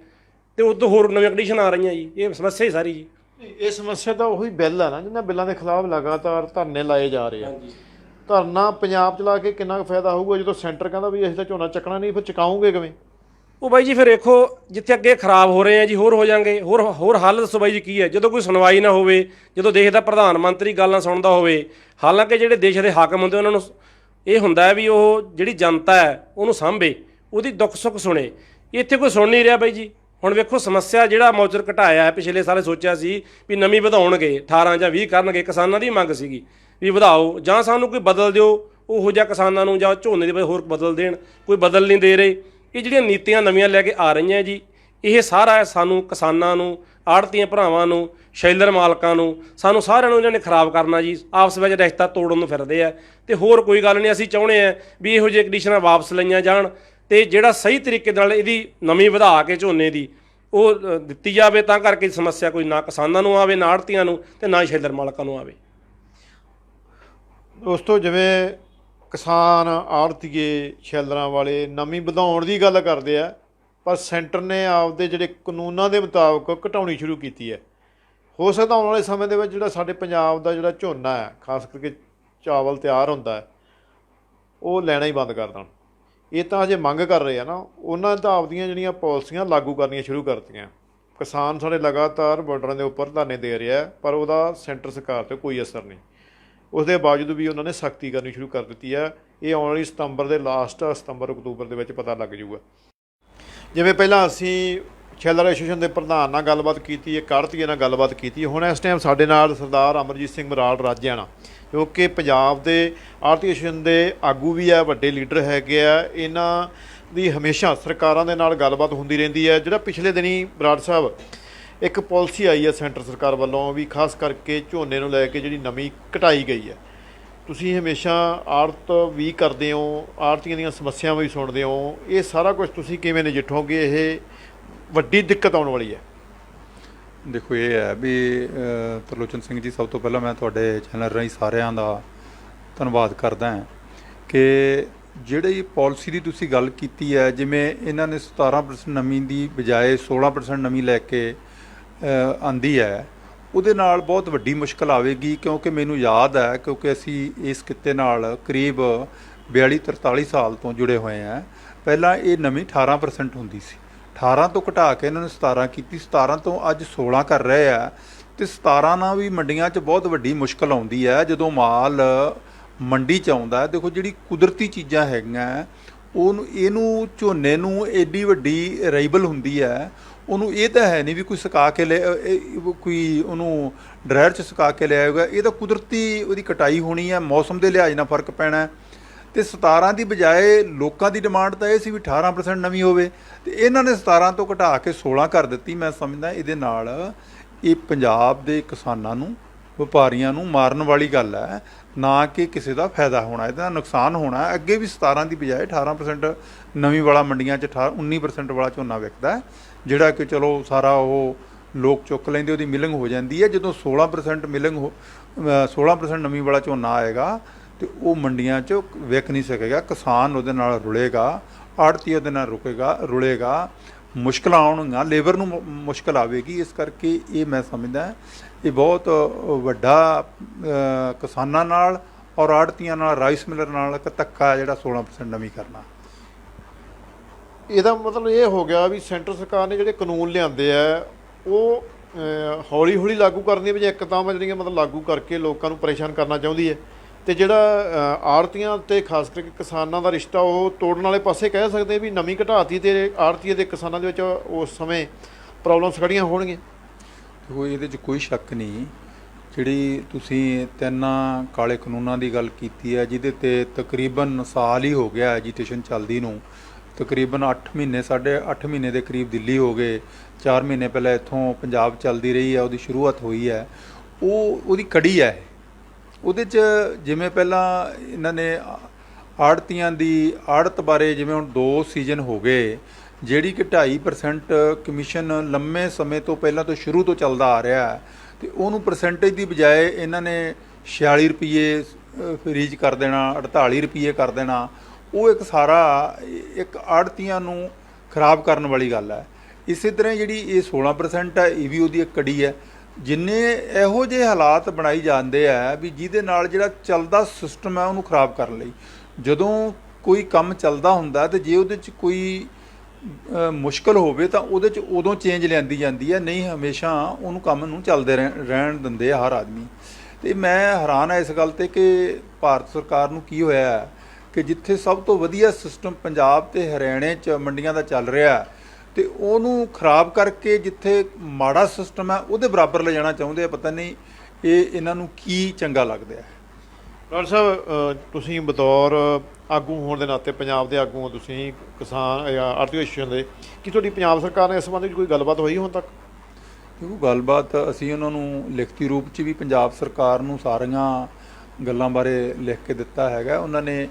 ਤੇ ਉਦੋਂ ਹੋਰ ਨਵੀਆਂ ਕੰਡੀਸ਼ਨ ਆ ਰਹੀਆਂ ਜੀ। ਇਹ ਸਮੱਸਿਆ ਹੀ ਸਾਰੀ ਜੀ। ਇਹ ਸਮੱਸਿਆ ਤਾਂ ਉਹੀ ਬਿੱਲ ਆ ਨਾ, ਜਿਹਨਾਂ ਬਿੱਲਾਂ ਦੇ ਖਿਲਾਫ ਲਗਾਤਾਰ ਧਰਨੇ ਲਾਏ ਜਾ ਰਹੇ ਆ। ਧਰਨਾ ਪੰਜਾਬ 'ਚ ਲਾ ਕੇ ਕਿੰਨਾ ਕੁ ਫਾਇਦਾ ਹੋਊਗਾ ਜਦੋਂ ਸੈਂਟਰ ਕਹਿੰਦਾ ਵੀ ਅਸੀਂ ਤਾਂ ਝੋਨਾ ਚੱਕਣਾ ਨਹੀਂ, ਫਿਰ ਚੁਕਾਉਂਗੇ ਕਿਵੇਂ? ਉਹ ਬਾਈ ਜੀ ਫਿਰ ਦੇਖੋ, ਜਿੱਥੇ ਅੱਗੇ ਖਰਾਬ ਹੋ ਰਹੇ ਆ ਜੀ, ਹੋਰ ਹੋ ਜਾਣਗੇ। ਹੋਰ ਹੱਲ ਦੱਸੋ ਬਾਈ ਜੀ ਕੀ ਹੈ? ਜਦੋਂ ਕੋਈ ਸੁਣਵਾਈ ਨਾ ਹੋਵੇ, ਜਦੋਂ ਦੇਖਦਾ ਪ੍ਰਧਾਨ ਮੰਤਰੀ ਗੱਲਾਂ ਸੁਣਦਾ ਹੋਵੇ, ਹਾਲਾਂਕਿ ਜਿਹੜੇ ਦੇਸ਼ ਦੇ ਹਾਕਮ ਹੁੰਦੇ ਉਹਨਾਂ ਨੂੰ ਇਹ ਹੁੰਦਾ ਹੈ ਵੀ ਉਹ ਜਿਹੜੀ ਜਨਤਾ ਹੈ ਉਹਨੂੰ ਸਾਂਭੇ, ਉਹਦੀ ਦੁੱਖ ਸੁੱਖ ਸੁਣੇ। ਇੱਥੇ ਕੋਈ ਸੁਣ ਨਹੀਂ ਰਿਹਾ ਬਾਈ ਜੀ। ਹੁਣ ਵੇਖੋ ਸਮੱਸਿਆ ਜਿਹੜਾ ਮੌਚਰ ਘਟਾਇਆ ਹੈ, ਪਿਛਲੇ ਸਾਲੇ ਸੋਚਿਆ ਸੀ ਵੀ ਨਵੀਂ ਵਧਾਉਣਗੇ, 18 ਜਾਂ 20 ਕਰਨਗੇ। ਕਿਸਾਨਾਂ ਦੀ ਮੰਗ ਸੀਗੀ ਵੀ ਵਧਾਓ ਜਾਂ ਸਾਨੂੰ ਕੋਈ ਬਦਲ ਦਿਓ, ਉਹੋ ਜਿਹਾ ਕਿਸਾਨਾਂ ਨੂੰ, ਜਾਂ ਝੋਨੇ ਦੇ ਹੋਰ ਬਦਲ ਦੇਣ। ਕੋਈ ਬਦਲ ਨਹੀਂ ਦੇ ਰਹੇ। ਇਹ ਜਿਹੜੀਆਂ ਨੀਤੀਆਂ ਨਵੀਆਂ ਲੈ ਕੇ ਆ ਰਹੀਆਂ ਜੀ, ਇਹ ਸਾਰਾ ਸਾਨੂੰ, ਕਿਸਾਨਾਂ ਨੂੰ, ਆੜ੍ਹਤੀਆਂ ਭਰਾਵਾਂ ਨੂੰ, ਸ਼ੈਲਰ ਮਾਲਕਾਂ ਨੂੰ, ਸਾਨੂੰ ਸਾਰਿਆਂ ਨੂੰ ਇਹਨਾਂ ਨੇ ਖਰਾਬ ਕਰਨਾ ਜੀ। ਆਪਸ ਵਿੱਚ ਰਿਸ਼ਤਾ ਤੋੜਨ ਨੂੰ ਫਿਰਦੇ ਆ, ਤੇ ਹੋਰ ਕੋਈ ਗੱਲ ਨਹੀਂ। ਅਸੀਂ ਚਾਹੁੰਦੇ ਆ ਵੀ ਇਹੋ ਜਿਹੇ ਕੰਡੀਸ਼ਨਾਂ ਵਾਪਸ ਲਈਆਂ ਜਾਣ, ਤੇ ਜਿਹੜਾ ਸਹੀ ਤਰੀਕੇ ਨਾਲ ਇਹਦੀ ਨਵੀਂ ਵਧਾ ਕੇ ਝੋਨੇ ਦੀ ਉਹ ਦਿੱਤੀ ਜਾਵੇ, ਤਾਂ ਕਰਕੇ ਸਮੱਸਿਆ ਕੋਈ ਨਾ ਕਿਸਾਨਾਂ ਨੂੰ ਆਵੇ, ਨਾ ਆੜ੍ਹਤੀਆਂ ਨੂੰ, ਤੇ ਨਾ ਸ਼ੈਲਰ ਮਾਲਕਾਂ ਨੂੰ ਆਵੇ। ਦੋਸਤੋ, ਜਿਵੇਂ ਕਿਸਾਨ, ਆੜ੍ਹਤੀਏ, ਸ਼ੈਲਰਾਂ ਵਾਲੇ ਨਵੀਂ ਵਧਾਉਣ ਦੀ ਗੱਲ ਕਰਦੇ ਆ, ਪਰ ਸੈਂਟਰ ਨੇ ਆਪਦੇ ਜਿਹੜੇ ਕਾਨੂੰਨਾਂ ਦੇ ਮੁਤਾਬਕ ਘਟਾਉਣੀ ਸ਼ੁਰੂ ਕੀਤੀ ਹੈ। ਹੋ ਸਕਦਾ ਆਉਣ ਵਾਲੇ ਸਮੇਂ ਦੇ ਵਿੱਚ ਜਿਹੜਾ ਸਾਡੇ ਪੰਜਾਬ ਦਾ ਜਿਹੜਾ ਝੋਨਾ ਹੈ, ਖਾਸ ਕਰਕੇ ਚਾਵਲ ਤਿਆਰ ਹੁੰਦਾ ਹੈ, ਉਹ ਲੈਣਾ ਹੀ ਬੰਦ ਕਰ ਦੇਣ। ਇਹ ਤਾਂ ਅਜੇ ਮੰਗ ਕਰ ਰਹੇ ਆ ਨਾ, ਉਹਨਾਂ ਤਾਂ ਆਪਦੀਆਂ ਜਿਹੜੀਆਂ ਪਾਲਿਸੀਆਂ ਲਾਗੂ ਕਰਨੀਆਂ ਸ਼ੁਰੂ ਕਰਤੀਆਂ। ਕਿਸਾਨ ਸਾਡੇ ਲਗਾਤਾਰ ਬਾਰਡਰਾਂ ਦੇ ਉੱਪਰ ਧਰਨੇ ਦੇ ਰਿਹਾ, ਪਰ ਉਹਦਾ ਸੈਂਟਰ ਸਰਕਾਰ 'ਤੇ ਕੋਈ ਅਸਰ ਨਹੀਂ। ਉਸ ਦੇ ਬਾਵਜੂਦ ਵੀ ਉਹਨਾਂ ਨੇ ਸਖਤੀ ਕਰਨੀ ਸ਼ੁਰੂ ਕਰ ਦਿੱਤੀ ਹੈ। ਇਹ ਆਉਣ ਵਾਲੀ ਸਤੰਬਰ ਦੇ ਲਾਸਟ, ਸਤੰਬਰ ਅਕਤੂਬਰ ਦੇ ਵਿੱਚ ਪਤਾ ਲੱਗ ਜਾਊਗਾ। ਜਿਵੇਂ ਪਹਿਲਾਂ ਅਸੀਂ ਸ਼ੈਲਰ ਐਸੋਸੀਏਸ਼ਨ ਦੇ ਪ੍ਰਧਾਨ ਨਾਲ ਗੱਲਬਾਤ ਕੀਤੀ, ਇੱਕ ਆੜ੍ਹਤੀਏ ਨਾਲ ਗੱਲਬਾਤ ਕੀਤੀ। ਹੁਣ ਇਸ ਟਾਈਮ ਸਾਡੇ ਨਾਲ ਸਰਦਾਰ ਅਮਰਜੀਤ ਸਿੰਘ ਬਰਾੜ ਰਾਜਿਆਣਾ, ਜੋ ਕਿ ਪੰਜਾਬ ਦੇ ਆੜ੍ਹਤੀ ਐਸੋਸੀਏਸ਼ਨ ਦੇ ਆਗੂ ਵੀ ਹੈ, ਵੱਡੇ ਲੀਡਰ ਹੈਗੇ ਆ। ਇਹਨਾਂ ਦੀ ਹਮੇਸ਼ਾ ਸਰਕਾਰਾਂ ਦੇ ਨਾਲ ਗੱਲਬਾਤ ਹੁੰਦੀ ਰਹਿੰਦੀ ਹੈ। ਜਿਹੜਾ ਪਿਛਲੇ ਦਿਨੀ ਬਰਾੜ ਸਾਹਿਬ ਇੱਕ ਪਾਲਿਸੀ ਆਈ ਹੈ ਸੈਂਟਰ ਸਰਕਾਰ ਵੱਲੋਂ, ਵੀ ਖਾਸ ਕਰਕੇ ਝੋਨੇ ਨੂੰ ਲੈ ਕੇ ਜਿਹੜੀ ਨਵੀਂ ਘਟਾਈ ਗਈ ਹੈ। ਤੁਸੀਂ ਹਮੇਸ਼ਾ ਆੜ੍ਹਤ ਵੀ ਕਰਦੇ ਹੋ, ਆੜ੍ਹਤੀਆਂ ਦੀਆਂ ਸਮੱਸਿਆਵਾਂ ਵੀ ਸੁਣਦੇ ਹੋ, ਇਹ ਸਾਰਾ ਕੁਝ ਤੁਸੀਂ ਕਿਵੇਂ ਨਜਿੱਠੋਗੇ? ਇਹ ਵੱਡੀ ਦਿੱਕਤ ਆਉਣ ਵਾਲੀ ਹੈ। ਦੇਖੋ, ਇਹ ਹੈ ਵੀ ਤਰਲੋਚਨ ਸਿੰਘ ਜੀ, ਸਭ ਤੋਂ ਪਹਿਲਾਂ ਮੈਂ ਤੁਹਾਡੇ ਚੈਨਲ ਰਾਹੀਂ ਸਾਰਿਆਂ ਦਾ ਧੰਨਵਾਦ ਕਰਦਾ ਹਾਂ ਕਿ ਜਿਹੜੀ ਪਾਲਿਸੀ ਦੀ ਤੁਸੀਂ ਗੱਲ ਕੀਤੀ ਹੈ, ਜਿਵੇਂ ਇਹਨਾਂ ਨੇ 17% ਨਮੀ ਦੀ ਬਜਾਏ 16% ਨਮੀ ਲੈ ਕੇ ਆਂਦੀ ਹੈ, ਉਹਦੇ ਨਾਲ ਬਹੁਤ ਵੱਡੀ ਮੁਸ਼ਕਲ ਆਵੇਗੀ। ਕਿਉਂਕਿ ਮੈਨੂੰ ਯਾਦ ਹੈ, ਕਿਉਂਕਿ ਅਸੀਂ ਇਸ ਕਿੱਤੇ ਨਾਲ ਕਰੀਬ 42-43 ਸਾਲ ਤੋਂ ਜੁੜੇ ਹੋਏ ਹਾਂ। ਪਹਿਲਾਂ ਇਹ ਨਮੀ 18% ਹੁੰਦੀ ਸੀ, 18 ਤੋਂ ਘਟਾ ਕੇ ਇਹਨਾਂ ਨੇ 17 ਕੀਤੀ, 17 ਤੋਂ ਅੱਜ 16 ਕਰ ਰਹੇ ਆ। ਤੇ 17 ਨਾਲ ਵੀ ਮੰਡੀਆਂ 'ਚ ਬਹੁਤ ਵੱਡੀ ਮੁਸ਼ਕਲ ਆਉਂਦੀ ਹੈ ਜਦੋਂ ਮਾਲ ਮੰਡੀ 'ਚ ਆਉਂਦਾ ਹੈ। ਦੇਖੋ, ਜਿਹੜੀ ਕੁਦਰਤੀ ਚੀਜ਼ਾਂ ਹੈਗੀਆਂ, ਇਹਨੂੰ ਝੋਨੇ ਨੂੰ ਐਡੀ ਵੱਡੀ ਰਾਈਵਲ ਹੁੰਦੀ ਹੈ, ਉਹਨੂੰ ਇਹ ਤਾਂ ਹੈ ਨਹੀਂ ਵੀ ਕੋਈ ਸੁਕਾ ਕੇ ਲੈ, ਕੋਈ ਉਹਨੂੰ ਡਰਾਇਰ 'ਚ ਸੁਕਾ ਕੇ ਲੈ ਆਏਗਾ। ਇਹ ਤਾਂ ਕੁਦਰਤੀ ਉਹਦੀ ਕਟਾਈ ਹੋਣੀ ਹੈ, ਮੌਸਮ ਦੇ ਲਿਹਾਜ਼ ਨਾਲ ਫਰਕ ਪੈਣਾ। ਤੇ 17 ਦੀ ਬਜਾਏ ਲੋਕਾਂ ਦੀ ਡਿਮਾਂਡ ਤਾਂ ਇਹ ਸੀ ਵੀ 18% ਨਵੀਂ ਹੋਵੇ, ਤੇ ਇਹਨਾਂ ਨੇ 17 ਤੋਂ ਘਟਾ ਕੇ 16 ਕਰ ਦਿੱਤੀ। ਮੈਂ ਸਮਝਦਾ ਇਹਦੇ ਨਾਲ ਇਹ ਪੰਜਾਬ ਦੇ ਕਿਸਾਨਾਂ ਨੂੰ, ਵਪਾਰੀਆਂ ਨੂੰ ਮਾਰਨ ਵਾਲੀ ਗੱਲ ਹੈ, ਨਾ ਕਿ ਕਿਸੇ ਦਾ ਫਾਇਦਾ ਹੋਣਾ। ਇਹਦਾ ਨੁਕਸਾਨ ਹੋਣਾ। ਅੱਗੇ ਵੀ 17 ਦੀ ਬਜਾਏ 18% ਨਵੀਂ ਵਾਲਾ ਮੰਡੀਆਂ 'ਚ 19% ਵਾਲਾ ਝੋਨਾ ਵਿਕਦਾ, ਜਿਹੜਾ ਕਿ ਚਲੋ ਸਾਰਾ ਉਹ ਲੋਕ ਚੁੱਕ ਲੈਂਦੇ, ਉਹਦੀ ਮਿਲਿੰਗ ਹੋ ਜਾਂਦੀ ਹੈ। ਜਦੋਂ 16% ਮਿਲਿੰਗ 16% ਨਵੀਂ ਵਾਲਾ ਝੋਨਾ ਆਏਗਾ ਤੇ ਉਹ ਮੰਡੀਆਂ 'ਚ ਵਿਕ ਨਹੀਂ ਸਕੇਗਾ। ਕਿਸਾਨ ਉਹਦੇ ਨਾਲ ਰੁਲੇਗਾ, ਆੜ੍ਹਤੀ ਉਹਦੇ ਨਾਲ ਰੁਲੇਗਾ, ਮੁਸ਼ਕਲਾਂ ਆਉਣਗੀਆਂ, ਲੇਬਰ ਨੂੰ ਮੁਸ਼ਕਲ ਆਵੇਗੀ। ਇਸ ਕਰਕੇ ਇਹ ਮੈਂ ਸਮਝਦਾ ਇਹ ਬਹੁਤ ਵੱਡਾ ਕਿਸਾਨਾਂ ਨਾਲ ਔਰ ਆੜ੍ਹਤੀਆਂ ਨਾਲ, ਰਾਈਸ ਮਿਲਰ ਨਾਲ ਇੱਕ ਧੱਕਾ ਜਿਹੜਾ 16% ਨਵੀਂ ਕਰਨਾ। ਇਹਦਾ ਮਤਲਬ ਇਹ ਹੋ ਗਿਆ ਵੀ ਸੈਂਟਰ ਸਰਕਾਰ ਨੇ ਜਿਹੜੇ ਕਾਨੂੰਨ ਲਿਆਂਦੇ ਆ, ਉਹ ਹੌਲੀ ਹੌਲੀ ਲਾਗੂ ਕਰਨੀ ਵੀ ਇੱਕਦਮ ਜਿਹੜੀਆਂ ਮਤਲਬ ਲਾਗੂ ਕਰਕੇ ਲੋਕਾਂ ਨੂੰ ਪਰੇਸ਼ਾਨ ਕਰਨਾ ਚਾਹੁੰਦੀ ਹੈ। ਤੇ ਜਿਹੜਾ ਆੜ੍ਹਤੀਆਂ ਤੇ ਖਾਸ ਕਰਕੇ ਕਿਸਾਨਾਂ ਦਾ ਰਿਸ਼ਤਾ, ਉਹ ਤੋੜਨ ਵਾਲੇ ਪਾਸੇ ਕਹਿ ਸਕਦੇ ਵੀ ਨਵੀਂ ਘਟਾਤੀ ਤੇ ਆੜ੍ਹਤੀਏ ਦੇ ਕਿਸਾਨਾਂ ਦੇ ਵਿੱਚ ਉਸ ਸਮੇਂ ਪ੍ਰੋਬਲਮਸ ਖੜੀਆਂ ਹੋਣਗੀਆਂ। ਦੇਖੋ, ਇਹਦੇ 'ਚ ਕੋਈ ਸ਼ੱਕ ਨਹੀਂ। ਜਿਹੜੀ ਤੁਸੀਂ ਤਿੰਨਾਂ ਕਾਲੇ ਕਾਨੂੰਨਾਂ ਦੀ ਗੱਲ ਕੀਤੀ ਹੈ, ਜਿਹਦੇ ਤੇ ਤਕਰੀਬਨ ਸਾਲ ਹੀ ਹੋ ਗਿਆ ਐਜੀਟੇਸ਼ਨ ਚੱਲਦੀ ਨੂੰ। ਤਕਰੀਬਨ 8 ਮਹੀਨੇ, 8.5 ਮਹੀਨੇ ਦੇ ਕਰੀਬ ਦਿੱਲੀ ਹੋ ਗਏ। 4 ਮਹੀਨੇ ਪਹਿਲਾਂ ਇੱਥੋਂ ਪੰਜਾਬ ਚੱਲਦੀ ਰਹੀ ਹੈ, ਉਹਦੀ ਸ਼ੁਰੂਆਤ ਹੋਈ ਹੈ। ਉਹਦੀ ਕੜੀ ਹੈ। ਉਹਦੇ 'ਚ ਜਿਵੇਂ ਪਹਿਲਾਂ ਇਹਨਾਂ ਨੇ ਆੜ੍ਹਤੀਆਂ ਦੀ ਆੜ੍ਹਤ ਬਾਰੇ, ਜਿਵੇਂ ਹੁਣ 2 ਸੀਜ਼ਨ ਹੋ ਗਏ, ਜਿਹੜੀ ਕਿ 2.5% ਕਮਿਸ਼ਨ ਲੰਮੇ ਸਮੇਂ ਤੋਂ ਪਹਿਲਾਂ ਤੋਂ ਸ਼ੁਰੂ ਤੋਂ ਚੱਲਦਾ ਆ ਰਿਹਾ ਹੈ, ਤੇ ਉਹਨੂੰ ਪਰਸੈਂਟੇਜ ਦੀ ਬਜਾਏ ਇਹਨਾਂ ਨੇ 46 ਰੁਪਏ ਫਰੀਜ਼ ਕਰ ਦੇਣਾ, 48 ਰੁਪਏ ਕਰ ਦੇਣਾ। ਉਹ ਇੱਕ ਸਾਰਾ ਇੱਕ ਆੜ੍ਹਤੀਆਂ ਨੂੰ ਖਰਾਬ ਕਰਨ ਵਾਲੀ ਗੱਲ ਹੈ। ਇਸੇ ਤਰ੍ਹਾਂ ਜਿਹੜੀ ਇਹ 16% ਹੈ, ਇਹ ਵੀ ਉਹਦੀ ਇੱਕ ਕੜੀ ਹੈ। ਜਿੰਨੇ ਇਹੋ ਜਿਹੇ ਹਾਲਾਤ ਬਣਾਈ ਜਾਂਦੇ ਆ ਵੀ ਜਿਹਦੇ ਨਾਲ ਜਿਹੜਾ ਚੱਲਦਾ ਸਿਸਟਮ ਹੈ ਉਹਨੂੰ ਖਰਾਬ ਕਰਨ ਲਈ, ਜਦੋਂ ਕੋਈ ਕੰਮ ਚੱਲਦਾ ਹੁੰਦਾ ਤੇ ਜੇ ਉਹਦੇ 'ਚ ਕੋਈ ਮੁਸ਼ਕਲ ਹੋਵੇ ਤਾਂ ਉਹਦੇ 'ਚ ਉਦੋਂ ਚੇਂਜ ਲਿਆਂਦੀ ਜਾਂਦੀ ਹੈ, ਨਹੀਂ ਹਮੇਸ਼ਾ ਉਹਨੂੰ ਕੰਮ ਨੂੰ ਚੱਲਦੇ ਰਹਿਣ ਦਿੰਦੇ ਆ ਹਰ ਆਦਮੀ। ਤੇ ਮੈਂ ਹੈਰਾਨ ਹਾਂ ਇਸ ਗੱਲ ਤੇ ਕਿ ਭਾਰਤ ਸਰਕਾਰ ਨੂੰ ਕੀ ਹੋਇਆ ਕਿ ਜਿੱਥੇ ਸਭ ਤੋਂ ਵਧੀਆ ਸਿਸਟਮ ਪੰਜਾਬ ਤੇ ਹਰਿਆਣੇ 'ਚ ਮੰਡੀਆਂ ਦਾ ਚੱਲ ਰਿਹਾ ਤੇ ਉਹਨੂੰ ਖਰਾਬ ਕਰਕੇ ਜਿੱਥੇ ਮਾੜਾ ਸਿਸਟਮ ਹੈ ਉਹਦੇ ਬਰਾਬਰ ਲੈ ਜਾਣਾ ਚਾਹੁੰਦੇ ਆ। ਪਤਾ ਨਹੀਂ ਇਹ ਇਹਨਾਂ ਨੂੰ ਕੀ ਚੰਗਾ ਲੱਗਦਾ ਹੈ। ਡਾਕਟਰ ਸਾਹਿਬ, ਤੁਸੀਂ ਬਤੌਰ ਆਗੂ ਹੋਣ ਦੇ ਨਾਤੇ, ਪੰਜਾਬ ਦੇ ਆਗੂ ਹੋ ਤੁਸੀਂ, ਕਿਸਾਨ ਜਾਂ ਆੜ੍ਹਤੀ ਐਸੋਸੀਏਸ਼ਨ ਦੇ, ਕੀ ਤੁਹਾਡੀ ਪੰਜਾਬ ਸਰਕਾਰ ਨਾਲ ਇਸ ਸੰਬੰਧ ਵਿੱਚ ਕੋਈ ਗੱਲਬਾਤ ਹੋਈ ਹੁਣ ਤੱਕ? ਦੇਖੋ, ਗੱਲਬਾਤ ਅਸੀਂ ਉਹਨਾਂ ਨੂੰ ਲਿਖਤੀ ਰੂਪ 'ਚ ਵੀ ਪੰਜਾਬ ਸਰਕਾਰ ਨੂੰ ਸਾਰੀਆਂ ਗੱਲਾਂ ਬਾਰੇ ਲਿਖ ਕੇ ਦਿੱਤਾ ਹੈਗਾ। ਉਹਨਾਂ ਨੇ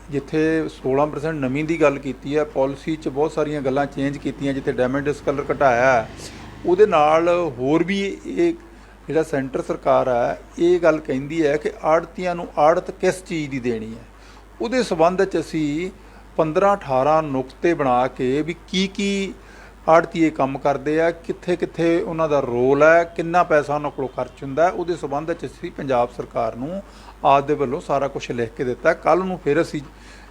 ਜਿੱਥੇ 16% ਨਵੀਂ ਦੀ ਗੱਲ ਕੀਤੀ ਹੈ, ਪਾਲਿਸੀ 'ਚ ਬਹੁਤ ਸਾਰੀਆਂ ਗੱਲਾਂ ਚੇਂਜ ਕੀਤੀਆਂ। ਜਿੱਥੇ ਡੈਮੇਜਸ ਕਲਰ ਘਟਾਇਆ, ਉਹਦੇ ਨਾਲ ਹੋਰ ਵੀ ਇਹ ਜਿਹੜਾ ਸੈਂਟਰ ਸਰਕਾਰ ਹੈ ਇਹ ਗੱਲ ਕਹਿੰਦੀ ਹੈ ਕਿ ਆੜ੍ਹਤੀਆਂ ਨੂੰ ਆੜ੍ਹਤ ਕਿਸ ਚੀਜ਼ ਦੀ ਦੇਣੀ ਹੈ। ਉਹਦੇ ਸੰਬੰਧ 'ਚ ਅਸੀਂ 15-18 ਨੁਕਤੇ ਬਣਾ ਕੇ ਵੀ ਕੀ ਆੜ੍ਹਤੀਏ ਕੰਮ ਕਰਦੇ ਆ, ਕਿੱਥੇ ਕਿੱਥੇ ਉਹਨਾਂ ਦਾ ਰੋਲ ਹੈ, ਕਿੰਨਾ ਪੈਸਾ ਉਹਨਾਂ ਕੋਲੋਂ ਖਰਚ ਹੁੰਦਾ, ਉਹਦੇ ਸੰਬੰਧ 'ਚ ਅਸੀਂ ਪੰਜਾਬ ਸਰਕਾਰ ਨੂੰ ਆਪ ਦੇ ਵੱਲੋਂ ਸਾਰਾ ਕੁਝ ਲਿਖ ਕੇ ਦਿੱਤਾ। ਕੱਲ੍ਹ ਨੂੰ ਫਿਰ ਅਸੀਂ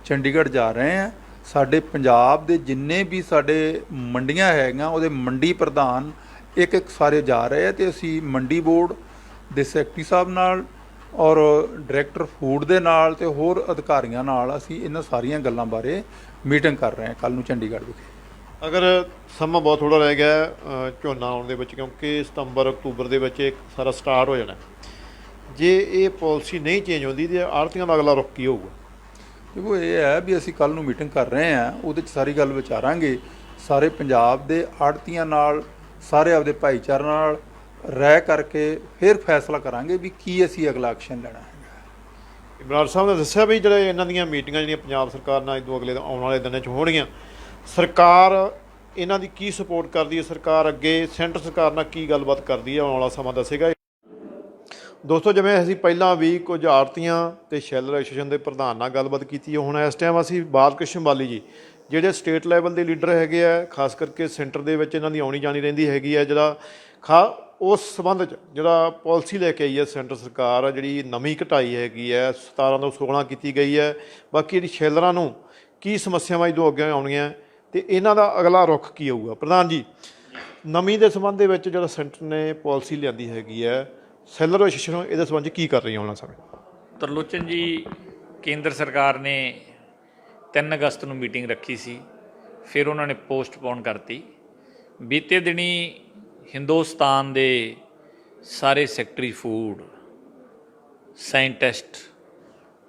ਚੰਡੀਗੜ੍ਹ ਜਾ ਰਹੇ ਹਾਂ। ਸਾਡੇ ਪੰਜਾਬ ਦੇ ਜਿੰਨੇ ਵੀ ਸਾਡੇ ਮੰਡੀਆਂ ਹੈਗੀਆਂ ਉਹਦੇ ਮੰਡੀ ਪ੍ਰਧਾਨ ਇੱਕ ਸਾਰੇ ਜਾ ਰਹੇ ਆ, ਤੇ ਅਸੀਂ ਮੰਡੀ ਬੋਰਡ ਦੇ ਸੈਕਟਰੀ ਸਾਹਿਬ ਨਾਲ ਔਰ ਡਾਇਰੈਕਟਰ ਫੂਡ ਦੇ ਨਾਲ ਤੇ ਹੋਰ ਅਧਿਕਾਰੀਆਂ ਨਾਲ ਅਸੀਂ ਇਹਨਾਂ ਸਾਰੀਆਂ ਗੱਲਾਂ ਬਾਰੇ ਮੀਟਿੰਗ ਕਰ ਰਹੇ ਹਾਂ ਕੱਲ੍ਹ ਨੂੰ ਚੰਡੀਗੜ੍ਹ ਵਿਖੇ। ਅਗਰ ਸਮਾਂ ਬਹੁਤ ਥੋੜ੍ਹਾ ਰਹਿ ਗਿਆ ਝੋਨਾ ਆਉਣ ਦੇ ਵਿੱਚ, ਕਿਉਂਕਿ ਸਤੰਬਰ ਅਕਤੂਬਰ ਦੇ ਵਿੱਚ ਇਹ ਸਾਰਾ ਸਟਾਰਟ ਹੋ ਜਾਣਾ, ਜੇ ਇਹ ਪਾਲਿਸੀ ਨਹੀਂ ਚੇਂਜ ਹੁੰਦੀ ਤੇ ਆੜ੍ਹਤੀਆਂ ਦਾ ਅਗਲਾ ਰੁਖ ਕੀ ਹੋਊਗਾ? ਦੇਖੋ, ਇਹ ਹੈ ਵੀ ਅਸੀਂ ਕੱਲ੍ਹ ਨੂੰ ਮੀਟਿੰਗ ਕਰ ਰਹੇ ਹਾਂ, ਉਹਦੇ 'ਚ ਸਾਰੀ ਗੱਲ ਵਿਚਾਰਾਂਗੇ। ਸਾਰੇ ਪੰਜਾਬ ਦੇ ਆੜ੍ਹਤੀਆਂ ਨਾਲ, ਸਾਰੇ ਆਪਦੇ ਭਾਈਚਾਰੇ ਨਾਲ ਰਹਿ ਕਰਕੇ ਫਿਰ ਫੈਸਲਾ ਕਰਾਂਗੇ ਵੀ ਕੀ ਅਸੀਂ ਅਗਲਾ ਐਕਸ਼ਨ ਲੈਣਾ ਹੈ। ਇਮਰਾਨ ਸਾਹਿਬ ਨੇ ਦੱਸਿਆ ਵੀ ਜਿਹੜੇ ਇਹਨਾਂ ਦੀਆਂ ਮੀਟਿੰਗਾਂ ਜਿਹੜੀਆਂ ਪੰਜਾਬ ਸਰਕਾਰ ਨਾਲ ਇਦੋਂ ਅਗਲੇ ਆਉਣ ਵਾਲੇ ਦਿਨਾਂ 'ਚ ਹੋਣਗੀਆਂ, ਸਰਕਾਰ ਇਹਨਾਂ ਦੀ ਕੀ ਸਪੋਰਟ ਕਰਦੀ ਹੈ, ਸਰਕਾਰ ਅੱਗੇ ਸੈਂਟਰ ਸਰਕਾਰ ਨਾਲ ਕੀ ਗੱਲਬਾਤ ਕਰਦੀ ਹੈ, ਆਉਣ ਵਾਲਾ ਸਮਾਂ ਦੱਸੇਗਾ। ਦੋਸਤੋ, ਜਿਵੇਂ ਅਸੀਂ ਪਹਿਲਾਂ ਵੀ ਕੁਝ ਆੜ੍ਹਤੀਆਂ ਤੇ ਸ਼ੈਲਰ ਐਸੋਸੀਏਸ਼ਨ ਦੇ ਪ੍ਰਧਾਨ ਨਾਲ ਗੱਲਬਾਤ ਕੀਤੀ ਹੈ, ਹੁਣ ਇਸ ਟਾਈਮ ਅਸੀਂ ਬਾਲ ਕ੍ਰਿਸ਼ਨ ਬਾਲੀ ਜੀ ਜਿਹੜੇ ਸਟੇਟ ਲੈਵਲ ਦੇ ਲੀਡਰ ਹੈਗੇ ਆ, ਖਾਸ ਕਰਕੇ ਸੈਂਟਰ ਦੇ ਵਿੱਚ ਇਹਨਾਂ ਦੀ ਆਉਣੀ ਜਾਣੀ ਰਹਿੰਦੀ ਹੈਗੀ ਹੈ, ਜਿਹੜਾ ਉਸ ਸੰਬੰਧ 'ਚ ਜਿਹੜਾ ਪਾਲਿਸੀ ਲੈ ਕੇ ਆਈ ਹੈ ਸੈਂਟਰ ਸਰਕਾਰ, ਜਿਹੜੀ ਨਵੀਂ ਘਟਾਈ ਹੈਗੀ ਹੈ 17 ਤੋਂ 16 ਕੀਤੀ ਗਈ ਹੈ। ਬਾਕੀ ਜਿਹੜੀ ਸ਼ੈਲਰਾਂ ਨੂੰ ਕੀ ਸਮੱਸਿਆਵਾਂ ਜਦੋਂ ਅੱਗੇ ਆਉਣੀਆਂ ਤੇ ਇਹਨਾਂ ਦਾ ਅਗਲਾ ਰੁਖ ਕੀ ਹੋਊਗਾ? ਪ੍ਰਧਾਨ ਜੀ, ਨਵੀਂ ਦੇ ਸੰਬੰਧ ਦੇ ਵਿੱਚ ਜਿਹੜਾ ਸੈਂਟਰ ਨੇ ਪਾਲਿਸੀ ਲਿਆਂਦੀ ਹੈਗੀ ਹੈ, ਸ਼ੈਲਰ ਐਸੋਸੀਏਸ਼ਨ ਇਹਦੇ ਸੰਬੰਧ 'ਚ ਕੀ ਕਰ ਰਹੀ ਹੈ ਆਉਣ ਵਾਲੇ ਸਮੇਂ? ਤਰਲੋਚਨ ਜੀ, ਕੇਂਦਰ ਸਰਕਾਰ ਨੇ 3 ਅਗਸਤ ਨੂੰ ਮੀਟਿੰਗ ਰੱਖੀ ਸੀ, ਫਿਰ ਉਹਨਾਂ ਨੇ ਪੋਸਟਪੋਨ ਕਰਤੀ। ਬੀਤੇ ਦਿਨੀ ਹਿੰਦੁਸਤਾਨ ਦੇ ਸਾਰੇ ਸੈਕਟਰੀ ਫੂਡ, ਸਾਇੰਟਿਸਟ,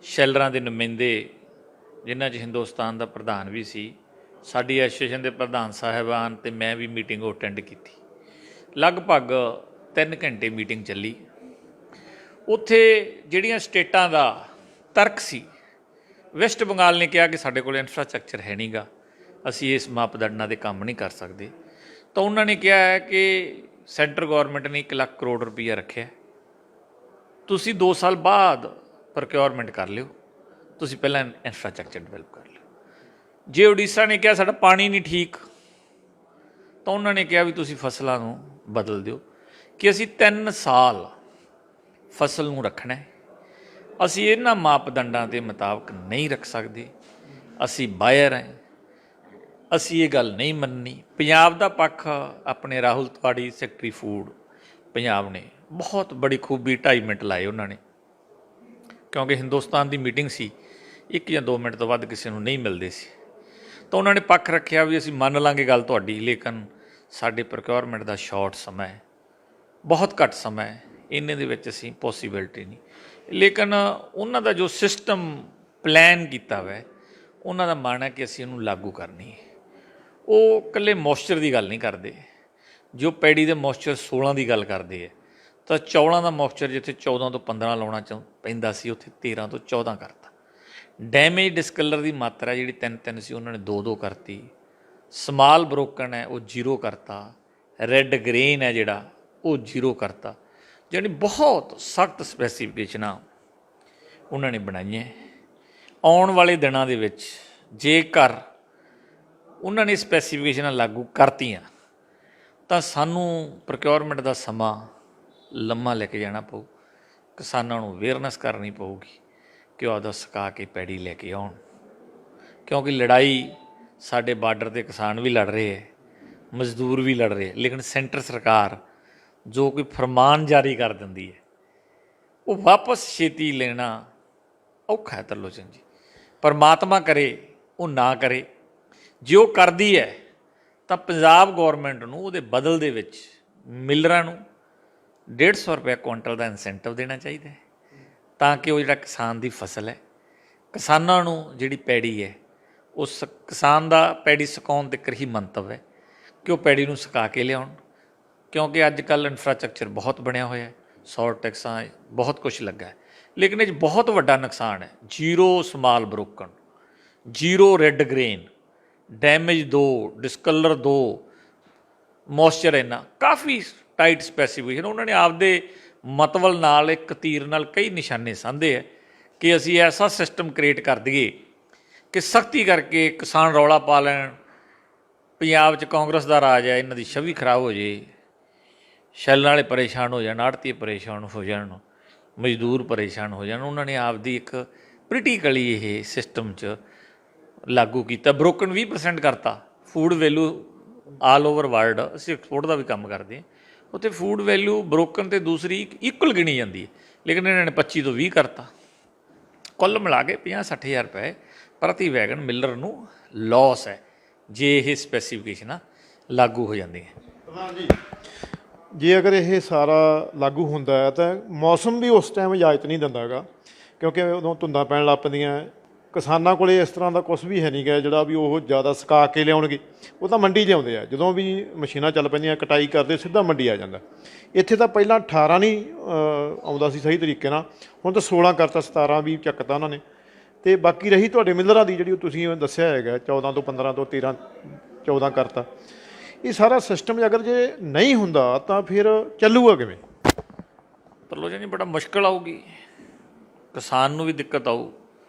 ਸ਼ੈਲਰਾਂ ਦੇ ਨੁਮਾਇੰਦੇ, ਜਿਨ੍ਹਾਂ 'ਚ ਹਿੰਦੁਸਤਾਨ ਦਾ ਪ੍ਰਧਾਨ ਵੀ ਸੀ, ਸਾਡੀ ਐਸੋਸੀਏਸ਼ਨ ਦੇ ਪ੍ਰਧਾਨ ਸਾਹਿਬਾਨ ਤੇ ਮੈਂ ਵੀ ਮੀਟਿੰਗ ਅਟੈਂਡ ਕੀਤੀ। ਲਗਭਗ 3 ਘੰਟੇ ਮੀਟਿੰਗ ਚੱਲੀ। ਉੱਥੇ ਜਿਹੜੀਆਂ ਸਟੇਟਾਂ ਦਾ ਤਰਕ ਸੀ, ਵੈਸਟ ਬੰਗਾਲ ਨੇ ਕਿਹਾ ਕਿ ਸਾਡੇ ਕੋਲ ਇਨਫਰਾਸਟ੍ਰਕਚਰ ਹੈ ਨਹੀਂਗਾ, ਅਸੀਂ ਇਸ ਮਾਪਦੰਡਾਂ ਦੇ ਕੰਮ ਨਹੀਂ ਕਰ ਸਕਦੇ। ਤਾਂ ਉਹਨਾਂ ਨੇ ਕਿਹਾ ਹੈ ਕਿ ਸੈਂਟਰ ਗੌਰਮੈਂਟ ਨੇ 1 ਲੱਖ ਕਰੋੜ ਰੁਪਈਆ ਰੱਖਿਆ, ਤੁਸੀਂ 2 ਸਾਲ ਬਾਅਦ ਪ੍ਰੋਕਿਉਰਮੈਂਟ ਕਰ ਲਿਓ, ਤੁਸੀਂ ਪਹਿਲਾਂ ਇਨਫਰਾਸਟ੍ਰਕਚਰ ਡਿਵੈਲਪ ਕਰ ਲਿਓ। ਜੇ ਉੜੀਸਾ ਨੇ ਕਿਹਾ ਸਾਡਾ ਪਾਣੀ ਨਹੀਂ ਠੀਕ, ਤਾਂ ਉਹਨਾਂ ਨੇ ਕਿਹਾ ਵੀ ਤੁਸੀਂ ਫਸਲਾਂ ਨੂੰ ਬਦਲ ਦਿਓ ਕਿ ਅਸੀਂ 3 ਸਾਲ ਫਸਲ ਨੂੰ ਰੱਖਣਾ ਹੈ, ਅਸੀਂ ਇਹਨਾਂ ਮਾਪਦੰਡਾਂ ਦੇ ਮੁਤਾਬਕ ਨਹੀਂ ਰੱਖ ਸਕਦੇ, ਅਸੀਂ ਬਾਇਰ ਹਾਂ, ਅਸੀਂ ਇਹ ਗੱਲ ਨਹੀਂ ਮੰਨਣੀ। ਪੰਜਾਬ ਦਾ ਪੱਖ ਆਪਣੇ ਰਾਹੁਲ ਤਿਵਾੜੀ ਸੈਕਟਰੀ ਫੂਡ ਪੰਜਾਬ ਨੇ ਬਹੁਤ ਬੜੀ ਖੂਬੀ 2.5 ਮਿੰਟ ਲਾਏ ਉਹਨਾਂ ਨੇ, ਕਿਉਂਕਿ ਹਿੰਦੁਸਤਾਨ ਦੀ ਮੀਟਿੰਗ ਸੀ, 1 ਜਾਂ 2 ਮਿੰਟ ਤੋਂ ਵੱਧ ਕਿਸੇ ਨੂੰ ਨਹੀਂ ਮਿਲਦੇ ਸੀ। ਤਾਂ ਉਹਨਾਂ ਨੇ ਪੱਖ ਰੱਖਿਆ ਵੀ ਅਸੀਂ ਮੰਨ ਲਾਂਗੇ ਗੱਲ ਤੁਹਾਡੀ, ਲੇਕਿਨ ਸਾਡੇ ਪ੍ਰੋਕਿਉਰਮੈਂਟ ਦਾ ਸ਼ਾਰਟ ਸਮਾਂ ਹੈ, ਬਹੁਤ ਘੱਟ ਸਮਾਂ ਹੈ, ਇੰਨੇ ਦੇ ਵਿੱਚ ਅਸੀਂ ਪੋਸੀਬਿਲਿਟੀ ਨਹੀਂ। ਲੇਕਿਨ ਉਹਨਾਂ ਦਾ ਜੋ ਸਿਸਟਮ ਪਲਾਨ ਕੀਤਾ ਹੋਇਆ ਉਹਨਾਂ ਦਾ ਮਨ ਹੈ ਕਿ ਅਸੀਂ ਇਹਨੂੰ ਲਾਗੂ ਕਰਨੀ ਹੈ। ਉਹ ਇਕੱਲੇ ਮੋਇਸਚਰ ਦੀ ਗੱਲ ਨਹੀਂ ਕਰਦੇ, ਜੋ ਪੈੜੀ ਦੇ ਮੋਇਸਚਰ 16 ਦੀ ਗੱਲ ਕਰਦੇ ਹੈ, ਤਾਂ ਚੌਲਾਂ ਦਾ ਮੋਇਸਚਰ ਜਿੱਥੇ 14 ਤੋਂ 15 ਲਾਉਣਾ ਪੈਂਦਾ ਸੀ ਉੱਥੇ 13 ਤੋਂ 14 ਕਰਤਾ। ਡੈਮੇਜ ਡਿਸਕਲਰ ਦੀ ਮਾਤਰਾ ਜਿਹੜੀ 3 ਸੀ ਉਹਨਾਂ ਨੇ 2 ਕਰਤੀ। ਸਮਾਲ ਬਰੋਕਨ ਹੈ ਉਹ 0 ਕਰਤਾ। ਰੈੱਡ ਗ੍ਰੇਨ ਹੈ ਜਿਹੜਾ ਉਹ 0 ਕਰਤਾ। ਜਾਣੀ ਬਹੁਤ ਸਖਤ ਸਪੈਸੀਫਿਕੇਸ਼ਨਾਂ ਉਹਨਾਂ ਨੇ ਬਣਾਈਆਂ। ਆਉਣ ਵਾਲੇ ਦਿਨਾਂ ਦੇ ਵਿੱਚ ਜੇਕਰ ਉਹਨਾਂ ਨੇ ਸਪੈਸੀਫਿਕੇਸ਼ਨਾਂ ਲਾਗੂ ਕਰਤੀਆਂ ਤਾਂ ਸਾਨੂੰ ਪ੍ਰੋਕਿਉਰਮੈਂਟ ਦਾ ਸਮਾਂ ਲੰਮਾ ਲੈ ਕੇ ਜਾਣਾ ਪਊ। ਕਿਸਾਨਾਂ ਨੂੰ ਅਵੇਅਰਨੈਸ ਕਰਨੀ ਪਊਗੀ ਕਿ ਉਹ ਆਪਦਾ ਸੁਕਾ ਕੇ ਪੈੜੀ ਲੈ ਕੇ ਆਉਣ, ਕਿਉਂਕਿ ਲੜਾਈ ਸਾਡੇ ਬਾਰਡਰ 'ਤੇ ਕਿਸਾਨ ਵੀ ਲੜ ਰਹੇ ਹੈ, ਮਜ਼ਦੂਰ ਵੀ ਲੜ ਰਹੇ, ਲੇਕਿਨ ਸੈਂਟਰ ਸਰਕਾਰ ਜੋ ਕੋਈ ਫਰਮਾਨ ਜਾਰੀ ਕਰ ਦਿੰਦੀ ਹੈ ਉਹ ਵਾਪਸ ਛੇਤੀ ਲੈਣਾ ਔਖਾ ਹੈ। ਤਰਲੋਚਨ ਜੀ, ਪਰਮਾਤਮਾ ਕਰੇ ਉਹ ਨਾ ਕਰੇ। ਜੇ ਉਹ ਕਰਦੀ ਹੈ ਤਾਂ ਪੰਜਾਬ ਗੌਰਮੈਂਟ ਨੂੰ ਉਹਦੇ ਬਦਲ ਦੇ ਵਿੱਚ ਮਿਲਰਾਂ ਨੂੰ 150 ਰੁਪਏ ਕੁਇੰਟਲ ਦਾ ਇਨਸੈਂਟਿਵ ਦੇਣਾ ਚਾਹੀਦਾ ਹੈ, ਤਾਂ ਕਿ ਉਹ ਜਿਹੜਾ ਕਿਸਾਨ ਦੀ ਫਸਲ ਹੈ, ਕਿਸਾਨਾਂ ਨੂੰ ਜਿਹੜੀ ਪੈੜੀ ਹੈ, ਉਸ ਕਿਸਾਨ ਦਾ ਪੈੜੀ ਸੁਕਾਉਣ ਤੱਕ ਹੀ ਮੰਤਵ ਹੈ ਕਿ ਉਹ ਪੈੜੀ ਨੂੰ ਸੁਕਾ ਕੇ ਲਿਆਉਣ। ਕਿਉਂਕਿ ਅੱਜ ਕੱਲ੍ਹ ਇਨਫਰਾਸਟਰਕਚਰ ਬਹੁਤ ਬਣਿਆ ਹੋਇਆ ਹੈ, 100 ਟੈਕਸਾਂ, ਬਹੁਤ ਕੁਛ ਲੱਗਾ ਹੈ, ਲੇਕਿਨ ਇਹ 'ਚ ਬਹੁਤ ਵੱਡਾ ਨੁਕਸਾਨ ਹੈ। 0 small broken, 0 red grain, damage 2, discolour 2, moisture ਇੰਨਾ, ਕਾਫੀ ਟਾਈਟ ਸਪੈਸੀਫਿਕੇਸ਼ਨ। ਉਹਨਾਂ ਨੇ ਆਪਦੇ ਮਤਵਲ ਨਾਲ ਇੱਕ ਤੀਰ ਨਾਲ ਕਈ ਨਿਸ਼ਾਨੇ ਸਾਂਧੇ ਹੈ ਕਿ ਅਸੀਂ ਐਸਾ ਸਿਸਟਮ ਕ੍ਰੀਏਟ ਕਰ ਦਈਏ ਕਿ ਸਖਤੀ ਕਰਕੇ ਕਿਸਾਨ ਰੌਲਾ ਪਾ ਲੈਣ, ਪੰਜਾਬ 'ਚ ਕਾਂਗਰਸ ਦਾ ਰਾਜ ਹੈ, ਇਹਨਾਂ ਦੀ ਛਵੀ ਖਰਾਬ ਹੋ ਜੇ, ਸ਼ੈਲਾਂ ਵਾਲੇ ਪਰੇਸ਼ਾਨ ਹੋ ਜਾਣ, ਆੜ੍ਹਤੀ ਪਰੇਸ਼ਾਨ ਹੋ ਜਾਣ, ਮਜ਼ਦੂਰ ਪਰੇਸ਼ਾਨ ਹੋ ਜਾਣ। ਉਹਨਾਂ ਨੇ ਆਪਦੀ ਇੱਕ ਪ੍ਰੀਟੀਕਲੀ ਇਹ ਸਿਸਟਮ 'ਚ ਲਾਗੂ ਕੀਤਾ। ਬਰੋਕਨ 20% ਕਰਤਾ। Food value all over world, ਅਸੀਂ ਐਕਸਪੋਰਟ ਦਾ ਵੀ ਕੰਮ ਕਰਦੇ ਹਾਂ, ਉੱਥੇ ਫੂਡ ਵੈਲਿਊ ਬਰੋਕਨ ਅਤੇ ਦੂਸਰੀ ਇਕੁਅਲ ਗਿਣੀ ਜਾਂਦੀ ਹੈ, ਲੇਕਿਨ ਇਹਨਾਂ ਨੇ 25 ਤੋਂ 20 ਕਰਤਾ। ਕੁੱਲ ਮਿਲਾ ਕੇ 50-60 ਹਜ਼ਾਰ ਰੁਪਏ ਪ੍ਰਤੀ ਵੈਗਨ ਮਿਲਰ ਨੂੰ ਲਾਸ ਹੈ ਜੇ ਇਹ ਸਪੈਸੀਫਿਕੇਸ਼ਨਾਂ ਲਾਗੂ ਹੋ ਜਾਂਦੀਆਂ। ਪ੍ਰਧਾਨ ਜੀ, ਜੇ ਅਗਰ ਇਹ ਸਾਰਾ ਲਾਗੂ ਹੁੰਦਾ ਹੈ ਤਾਂ ਮੌਸਮ ਵੀ ਉਸ ਟਾਈਮ ਇਜਾਜ਼ਤ ਨਹੀਂ ਦਿੰਦਾ ਹੈਗਾ, ਕਿਉਂਕਿ ਉਦੋਂ ਧੁੰਦਾਂ ਪੈਣ ਲੱਗ ਪੈਂਦੀਆਂ। ਕਿਸਾਨਾਂ ਕੋਲ ਇਸ ਤਰ੍ਹਾਂ ਦਾ ਕੁਝ ਵੀ ਹੈ ਨਹੀਂ ਗਾ ਜਿਹੜਾ ਵੀ ਉਹ ਜ਼ਿਆਦਾ ਸੁਕਾ ਕੇ ਲਿਆਉਣਗੇ। ਉਹ ਤਾਂ ਮੰਡੀ ਲਿਆਉਂਦੇ ਆ, ਜਦੋਂ ਵੀ ਮਸ਼ੀਨਾਂ ਚੱਲ ਪੈਂਦੀਆਂ ਕਟਾਈ ਕਰਦੇ ਸਿੱਧਾ ਮੰਡੀ ਆ ਜਾਂਦਾ। ਇੱਥੇ ਤਾਂ ਪਹਿਲਾਂ 18 ਨਹੀਂ ਆਉਂਦਾ ਸੀ ਸਹੀ ਤਰੀਕੇ ਨਾਲ, ਹੁਣ ਤਾਂ 16 ਕਰਤਾ, 17 ਵੀ ਚੱਕਤਾ ਉਹਨਾਂ ਨੇ। ਅਤੇ ਬਾਕੀ ਰਹੀ ਤੁਹਾਡੇ ਮਿਲਰਾਂ ਦੀ ਜਿਹੜੀ ਤੁਸੀਂ ਦੱਸਿਆ ਹੈਗਾ 14 ਤੋਂ 15 ਤੋਂ 13 14 ਕਰਤਾ। ਇਹ ਸਾਰਾ ਸਿਸਟਮ ਅਗਰ ਜੇ ਨਹੀਂ ਹੁੰਦਾ ਤਾਂ ਫਿਰ ਚੱਲੂਗਾ ਕਿਵੇਂ? ਤਰਲੋਚਨ ਜੀ, ਬੜਾ ਮੁਸ਼ਕਿਲ ਆਊਗੀ। ਕਿਸਾਨ ਨੂੰ ਵੀ ਦਿੱਕਤ ਆਊ,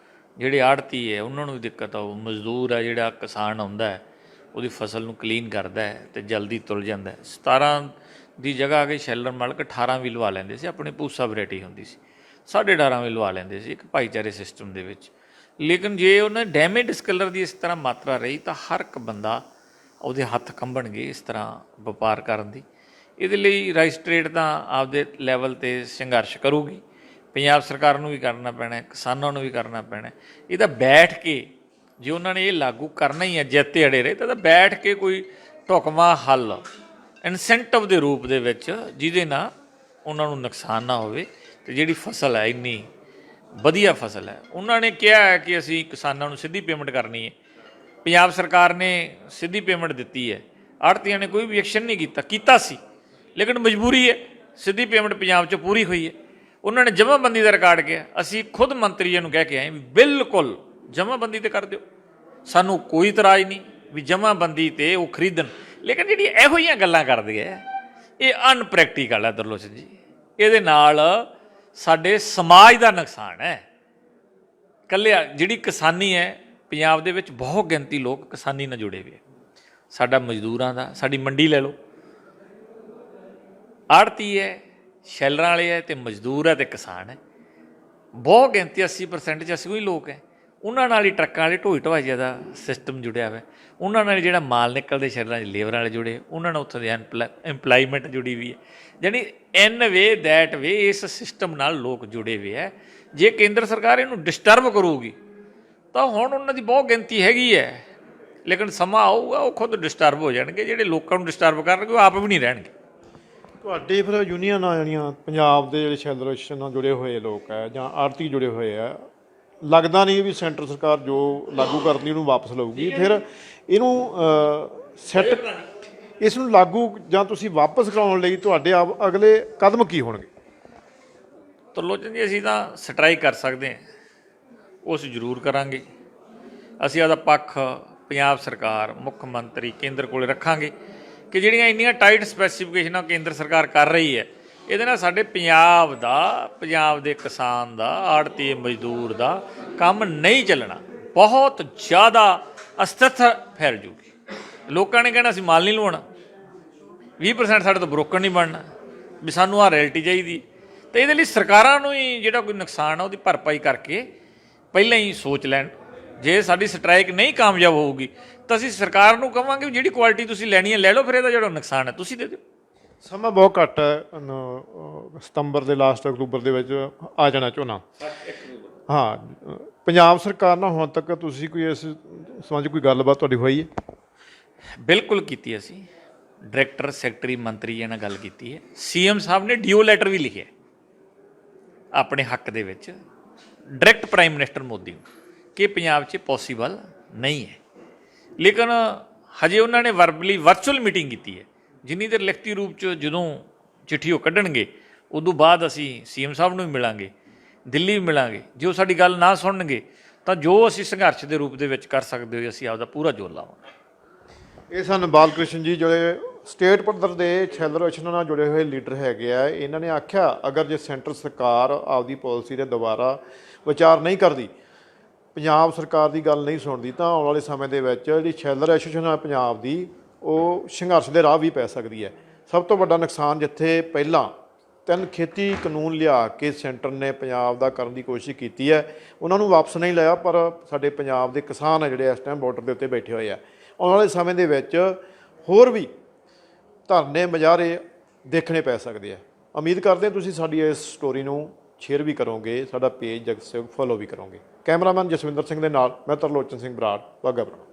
ਜਿਹੜੇ ਆੜ੍ਹਤੀ ਹੈ ਉਹਨਾਂ ਨੂੰ ਵੀ ਦਿੱਕਤ ਆਊ, ਮਜ਼ਦੂਰ ਹੈ ਜਿਹੜਾ ਕਿਸਾਨ ਆਉਂਦਾ ਹੈ ਉਹਦੀ ਫਸਲ ਨੂੰ ਕਲੀਨ ਕਰਦਾ ਹੈ ਅਤੇ ਜਲਦੀ ਤੁਲ ਜਾਂਦਾ ਹੈ। 17 ਦੀ ਜਗ੍ਹਾ ਆ ਕੇ ਸ਼ੈਲਰ ਮਾਲਕ 18 ਵੀ ਲਵਾ ਲੈਂਦੇ ਸੀ, ਆਪਣੀ ਪੂਸਾ ਵੈਰਾਈਟੀ ਹੁੰਦੀ ਸੀ, 18.5 ਵੀ ਲਵਾ ਲੈਂਦੇ ਸੀ ਇੱਕ ਭਾਈਚਾਰੇ ਸਿਸਟਮ ਦੇ ਵਿੱਚ। ਲੇਕਿਨ ਜੇ ਉਹਨਾਂ ਡੈਮੇਜ ਡਿਸਕਲਰ ਦੀ ਇਸ ਤਰ੍ਹਾਂ ਮਾਤਰਾ ਰਹੀ ਤਾਂ ਹਰ ਇੱਕ ਬੰਦਾ ਉਹਦੇ ਹੱਥ ਕੰਬਣਗੇ ਇਸ ਤਰ੍ਹਾਂ ਵਪਾਰ ਕਰਨ ਦੀ। ਇਹਦੇ ਲਈ ਰਾਈਸ ਟਰੇਡ ਤਾਂ ਆਪਦੇ ਲੈਵਲ 'ਤੇ ਸੰਘਰਸ਼ ਕਰੂਗੀ, ਪੰਜਾਬ ਸਰਕਾਰ ਨੂੰ ਵੀ ਕਰਨਾ ਪੈਣਾ, ਕਿਸਾਨਾਂ ਨੂੰ ਵੀ ਕਰਨਾ ਪੈਣਾ। ਇਹਦਾ ਬੈਠ ਕੇ ਜੇ ਉਹਨਾਂ ਨੇ ਇਹ ਲਾਗੂ ਕਰਨਾ ਹੀ ਹੈ, ਜਿੱਤੇ ਅੜੇ ਰਹੇ ਤਾਂ ਬੈਠ ਕੇ ਕੋਈ ਢੁਕਵਾਂ ਹੱਲ ਇਨਸੈਂਟਿਵ ਦੇ ਰੂਪ ਦੇ ਵਿੱਚ, ਜਿਹਦੇ ਨਾਲ ਉਹਨਾਂ ਨੂੰ ਨੁਕਸਾਨ ਨਾ ਹੋਵੇ ਅਤੇ ਜਿਹੜੀ ਫਸਲ ਹੈ ਇੰਨੀ ਵਧੀਆ ਫਸਲ ਹੈ। ਉਹਨਾਂ ਨੇ ਕਿਹਾ ਹੈ ਕਿ ਅਸੀਂ ਕਿਸਾਨਾਂ ਨੂੰ ਸਿੱਧੀ ਪੇਮੈਂਟ ਕਰਨੀ ਹੈ, ਪੰਜਾਬ ਸਰਕਾਰ ਨੇ ਸਿੱਧੀ ਪੇਮੈਂਟ ਦਿੱਤੀ ਹੈ, ਆੜ੍ਹਤੀਆਂ ਨੇ ਕੋਈ ਵੀ ਐਕਸ਼ਨ ਨਹੀਂ ਕੀਤਾ ਸੀ, ਲੇਕਿਨ ਮਜਬੂਰੀ ਹੈ, ਸਿੱਧੀ ਪੇਮੈਂਟ ਪੰਜਾਬ 'ਚ ਪੂਰੀ ਹੋਈ ਹੈ। ਉਹਨਾਂ ਨੇ ਜਮ੍ਹਾਂਬੰਦੀ ਦਾ ਰਿਕਾਰਡ ਕਿਹਾ, ਅਸੀਂ ਖੁਦ ਮੰਤਰੀ ਜੀ ਨੂੰ ਕਹਿ ਕੇ ਆਏ ਵੀ ਬਿਲਕੁਲ ਜਮ੍ਹਾਂਬੰਦੀ 'ਤੇ ਕਰ ਦਿਓ, ਸਾਨੂੰ ਕੋਈ ਇਤਰਾਜ਼ ਨਹੀਂ ਵੀ ਜਮ੍ਹਾਂਬੰਦੀ 'ਤੇ ਉਹ ਖਰੀਦਣ। ਲੇਕਿਨ ਜਿਹੜੀ ਇਹੋ ਜਿਹੀਆਂ ਗੱਲਾਂ ਕਰਦੇ ਹੈ ਇਹ ਅਨਪ੍ਰੈਕਟੀਕਲ ਹੈ ਤਰਲੋਚਨ ਜੀ। ਇਹਦੇ ਨਾਲ ਸਾਡੇ ਸਮਾਜ ਦਾ ਨੁਕਸਾਨ ਹੈ। ਇਕੱਲੇ ਜਿਹੜੀ ਕਿਸਾਨੀ ਹੈ, ਪੰਜਾਬ ਦੇ ਵਿੱਚ ਬਹੁਤ ਗਿਣਤੀ ਲੋਕ ਕਿਸਾਨੀ ਨਾਲ ਜੁੜੇ ਹੋਏ। ਸਾਡਾ ਮਜ਼ਦੂਰਾਂ ਦਾ, ਸਾਡੀ ਮੰਡੀ ਲੈ ਲਓ, ਆੜ੍ਹਤੀ ਹੈ, ਸ਼ੈਲਰਾਂ ਵਾਲੇ ਹੈ ਅਤੇ ਮਜ਼ਦੂਰ ਹੈ ਅਤੇ ਕਿਸਾਨ ਹੈ। ਬਹੁਤ ਗਿਣਤੀ 80% 'ਚ ਅਸੀਂ ਕੋਈ ਲੋਕ ਹੈ, ਉਹਨਾਂ ਨਾਲ ਹੀ ਟਰੱਕਾਂ ਵਾਲੇ ਢੋਈ ਢਵਾਈਆਂ ਦਾ ਸਿਸਟਮ ਜੁੜਿਆ ਹੋਇਆ, ਉਹਨਾਂ ਨਾਲ ਜਿਹੜਾ ਮਾਲ ਨਿਕਲਦੇ ਸ਼ਹਿਰਾਂ 'ਚ ਲੇਬਰ ਵਾਲੇ ਜੁੜੇ, ਉਹਨਾਂ ਨਾਲ ਉੱਥੋਂ ਦੀ ਇੰਪਲਾਈਮੈਂਟ ਜੁੜੀ ਵੀ ਹੈ। ਜਾਣੀ ਇਨ ਵੇ ਦੈਟ ਵੇ ਇਸ ਸਿਸਟਮ ਨਾਲ ਲੋਕ ਜੁੜੇ ਹੋਏ ਹੈ। ਜੇ ਕੇਂਦਰ ਸਰਕਾਰ ਇਹਨੂੰ ਡਿਸਟਰਬ ਕਰੂਗੀ ਤਾਂ ਹੁਣ ਉਹਨਾਂ ਦੀ ਬਹੁਤ ਗਿਣਤੀ ਹੈਗੀ ਹੈ, ਲੇਕਿਨ ਸਮਾਂ ਆਊਗਾ ਉਹ ਖੁਦ ਡਿਸਟਰਬ ਹੋ ਜਾਣਗੇ। ਜਿਹੜੇ ਲੋਕਾਂ ਨੂੰ ਡਿਸਟਰਬ ਕਰਨਗੇ ਉਹ ਆਪ ਵੀ ਨਹੀਂ ਰਹਿਣਗੇ। ਤੁਹਾਡੇ ਫਿਰ ਯੂਨੀਅਨਾਂ ਜਿਹੜੀਆਂ ਪੰਜਾਬ ਦੇ ਜਿਹੜੇ ਸ਼ੈਲਰ ਐਸੋਸੀਏਸ਼ਨ ਨਾਲ ਜੁੜੇ ਹੋਏ ਲੋਕ ਹੈ ਜਾਂ ਆੜਤੀ ਜੁੜੇ ਹੋਏ ਆ, ਲੱਗਦਾ ਨਹੀਂ ਵੀ ਸੈਂਟਰ ਸਰਕਾਰ ਜੋ ਲਾਗੂ ਕਰਦੀ ਉਹਨੂੰ ਵਾਪਸ ਲਊਗੀ। ਫਿਰ ਇਹਨੂੰ ਸੈੱਟ ਇਸ ਨੂੰ ਲਾਗੂ ਜਾਂ ਤੁਸੀਂ ਵਾਪਸ ਕਰਾਉਣ ਲਈ ਤੁਹਾਡੇ ਅਗਲੇ ਕਦਮ ਕੀ ਹੋਣਗੇ? ਤਰਲੋਚਨ ਜੀ, ਅਸੀਂ ਤਾਂ ਸਟ੍ਰਾਈਕ ਕਰ ਸਕਦੇ ਹਾਂ, ਉਹ ਅਸੀਂ ਜ਼ਰੂਰ ਕਰਾਂਗੇ। ਅਸੀਂ ਆਪਦਾ ਪੱਖ ਪੰਜਾਬ ਸਰਕਾਰ, ਮੁੱਖ ਮੰਤਰੀ, ਕੇਂਦਰ ਕੋਲ ਰੱਖਾਂਗੇ ਕਿ ਜਿਹੜੀਆਂ ਇੰਨੀਆਂ ਟਾਈਟ ਸਪੈਸੀਫਿਕੇਸ਼ਨਾਂ ਕੇਂਦਰ ਸਰਕਾਰ ਕਰ ਰਹੀ ਹੈ, ਇਹਦੇ ਨਾਲ ਸਾਡੇ ਪੰਜਾਬ ਦਾ, ਪੰਜਾਬ ਦੇ ਕਿਸਾਨ ਦਾ, ਆੜ੍ਹਤੀ ਮਜ਼ਦੂਰ ਦਾ ਕੰਮ ਨਹੀਂ ਚੱਲਣਾ। ਬਹੁਤ ਜ਼ਿਆਦਾ ਅਸਥਿਰਤਾ ਫੈਲ ਜੂਗੀ। ਲੋਕਾਂ ਨੇ ਕਹਿਣਾ ਅਸੀਂ ਮਾਲ ਨਹੀਂ ਲਵਾਉਣਾ, 20% ਸਾਡੇ ਤੋਂ ਬਰੋਕਰ ਨਹੀਂ ਬਣਨਾ, ਵੀ ਸਾਨੂੰ ਆਹ ਰੈਲਟੀ ਚਾਹੀਦੀ। ਅਤੇ ਇਹਦੇ ਲਈ ਸਰਕਾਰਾਂ ਨੂੰ ਹੀ ਜਿਹੜਾ ਕੋਈ ਨੁਕਸਾਨ ਆ ਉਹਦੀ ਭਰਪਾਈ ਕਰਕੇ ਪਹਿਲਾਂ ਹੀ ਸੋਚ ਲੈਣ। ਜੇ ਸਾਡੀ ਸਟ੍ਰਾਈਕ ਨਹੀਂ ਕਾਮਯਾਬ ਹੋਊਗੀ ਤਾਂ ਅਸੀਂ ਸਰਕਾਰ ਨੂੰ ਕਹਾਂਗੇ ਵੀ ਜਿਹੜੀ ਕੁਆਲਿਟੀ ਤੁਸੀਂ ਲੈਣੀ ਹੈ ਲੈ ਲਓ, ਫਿਰ ਇਹਦਾ ਜਿਹੜਾ ਨੁਕਸਾਨ ਹੈ ਤੁਸੀਂ ਦੇ ਦਿਓ। ਸਮਾਂ ਬਹੁਤ ਘੱਟ ਹੈ, ਸਤੰਬਰ ਦੇ ਲਾਸਟ ਅਕਤੂਬਰ ਦੇ ਵਿੱਚ ਆ ਜਾਣਾ ਝੋਨਾ। ਹਾਂ, ਪੰਜਾਬ ਸਰਕਾਰ ਨਾਲ ਹੁਣ ਤੱਕ ਤੁਸੀਂ ਕੋਈ ਇਸ ਸੰਬੰਧ ਕੋਈ ਗੱਲਬਾਤ ਤੁਹਾਡੀ ਹੋਈ ਹੈ? ਬਿਲਕੁਲ ਕੀਤੀ। ਅਸੀਂ ਡਾਇਰੈਕਟਰ, ਸੈਕਟਰੀ, ਮੰਤਰੀ ਜੀ ਨਾਲ ਗੱਲ ਕੀਤੀ ਹੈ। ਸੀਐਮ ਸਾਹਿਬ ਨੇ ਡੀਓ ਲੈਟਰ ਵੀ ਲਿਖਿਆ ਆਪਣੇ ਹੱਕ ਦੇ ਵਿੱਚ ਡਾਇਰੈਕਟ ਪ੍ਰਾਈਮ ਮਿਨਿਸਟਰ ਮੋਦੀ ਨੂੰ ਕਿ ਪੰਜਾਬ 'ਚ ਪੋਸੀਬਲ ਨਹੀਂ ਹੈ। ਲੇਕਿਨ ਹਜੇ ਉਹਨਾਂ ਨੇ ਵਰਬਲੀ ਵਰਚੁਅਲ ਮੀਟਿੰਗ ਕੀਤੀ ਹੈ। ਜਿੰਨੀ ਦੇਰ ਲਿਖਤੀ ਰੂਪ 'ਚ ਜਦੋਂ ਚਿੱਠੀ ਉਹ ਕੱਢਣਗੇ, ਉਦੋਂ ਬਾਅਦ ਅਸੀਂ ਸੀਐਮ ਸਾਹਿਬ ਨੂੰ ਵੀ ਮਿਲਾਂਗੇ, ਦਿੱਲੀ ਵੀ ਮਿਲਾਂਗੇ। ਜੇ ਉਹ ਸਾਡੀ ਗੱਲ ਨਾ ਸੁਣਨਗੇ ਤਾਂ ਜੋ ਅਸੀਂ ਸੰਘਰਸ਼ ਦੇ ਰੂਪ ਦੇ ਵਿੱਚ ਕਰ ਸਕਦੇ ਹੋ, ਅਸੀਂ ਆਪਦਾ ਪੂਰਾ ਜ਼ੋਰ ਲਾਵਾਂਗੇ। ਇਹ ਸਨ ਬਾਲ ਕ੍ਰਿਸ਼ਨ ਜੀ, ਜਿਹੜੇ ਸਟੇਟ ਪੱਧਰ ਦੇ ਸ਼ੈਲਰ ਐਸੋਸੀਏਸ਼ਨ ਨਾਲ ਜੁੜੇ ਹੋਏ ਲੀਡਰ ਹੈਗੇ ਆ। ਇਹਨਾਂ ਨੇ ਆਖਿਆ ਅਗਰ ਜੇ ਸੈਂਟਰ ਸਰਕਾਰ ਆਪਦੀ ਪਾਲਿਸੀ 'ਤੇ ਦੁਬਾਰਾ ਵਿਚਾਰ ਨਹੀਂ ਕਰਦੀ, ਪੰਜਾਬ ਸਰਕਾਰ ਦੀ ਗੱਲ ਨਹੀਂ ਸੁਣਦੀ, ਤਾਂ ਆਉਣ ਵਾਲੇ ਸਮੇਂ ਦੇ ਵਿੱਚ ਜਿਹੜੀ ਸ਼ੈਲਰ ਐਸੋਸੀਏਸ਼ਨ ਹੈ ਪੰਜਾਬ ਦੀ, ਉਹ ਸੰਘਰਸ਼ ਦੇ ਰਾਹ ਵੀ ਪੈ ਸਕਦੀ ਹੈ। ਸਭ ਤੋਂ ਵੱਡਾ ਨੁਕਸਾਨ ਜਿੱਥੇ ਪਹਿਲਾਂ 3 ਖੇਤੀ ਕਾਨੂੰਨ ਲਿਆ ਕੇ ਸੈਂਟਰ ਨੇ ਪੰਜਾਬ ਦਾ ਕਰਨ ਦੀ ਕੋਸ਼ਿਸ਼ ਕੀਤੀ ਹੈ, ਉਹਨਾਂ ਨੂੰ ਵਾਪਸ ਨਹੀਂ ਲਿਆ, ਪਰ ਸਾਡੇ ਪੰਜਾਬ ਦੇ ਕਿਸਾਨ ਹੈ ਜਿਹੜੇ ਇਸ ਟਾਈਮ ਬਾਰਡਰ ਦੇ ਉੱਤੇ ਬੈਠੇ ਹੋਏ ਆ। ਆਉਣ ਵਾਲੇ ਸਮੇਂ ਦੇ ਵਿੱਚ ਹੋਰ ਵੀ ਧਰਨੇ ਮੁਜ਼ਾਹਰੇ ਦੇਖਣੇ ਪੈ ਸਕਦੇ ਆ। ਉਮੀਦ ਕਰਦੇ ਹਾਂ ਤੁਸੀਂ ਸਾਡੀ ਇਸ ਸਟੋਰੀ ਨੂੰ ਸ਼ੇਅਰ ਵੀ ਕਰੋਗੇ, ਸਾਡਾ ਪੇਜ ਜਗਤ ਸੇਵਕ ਫੋਲੋ ਵੀ ਕਰੋਗੇ। ਕੈਮਰਾਮੈਨ ਜਸਵਿੰਦਰ ਸਿੰਘ ਦੇ ਨਾਲ ਮੈਂ ਤਰਲੋਚਨ ਸਿੰਘ ਬਰਾੜ, ਵਾਘਾ ਪੁਰਾਣਾ।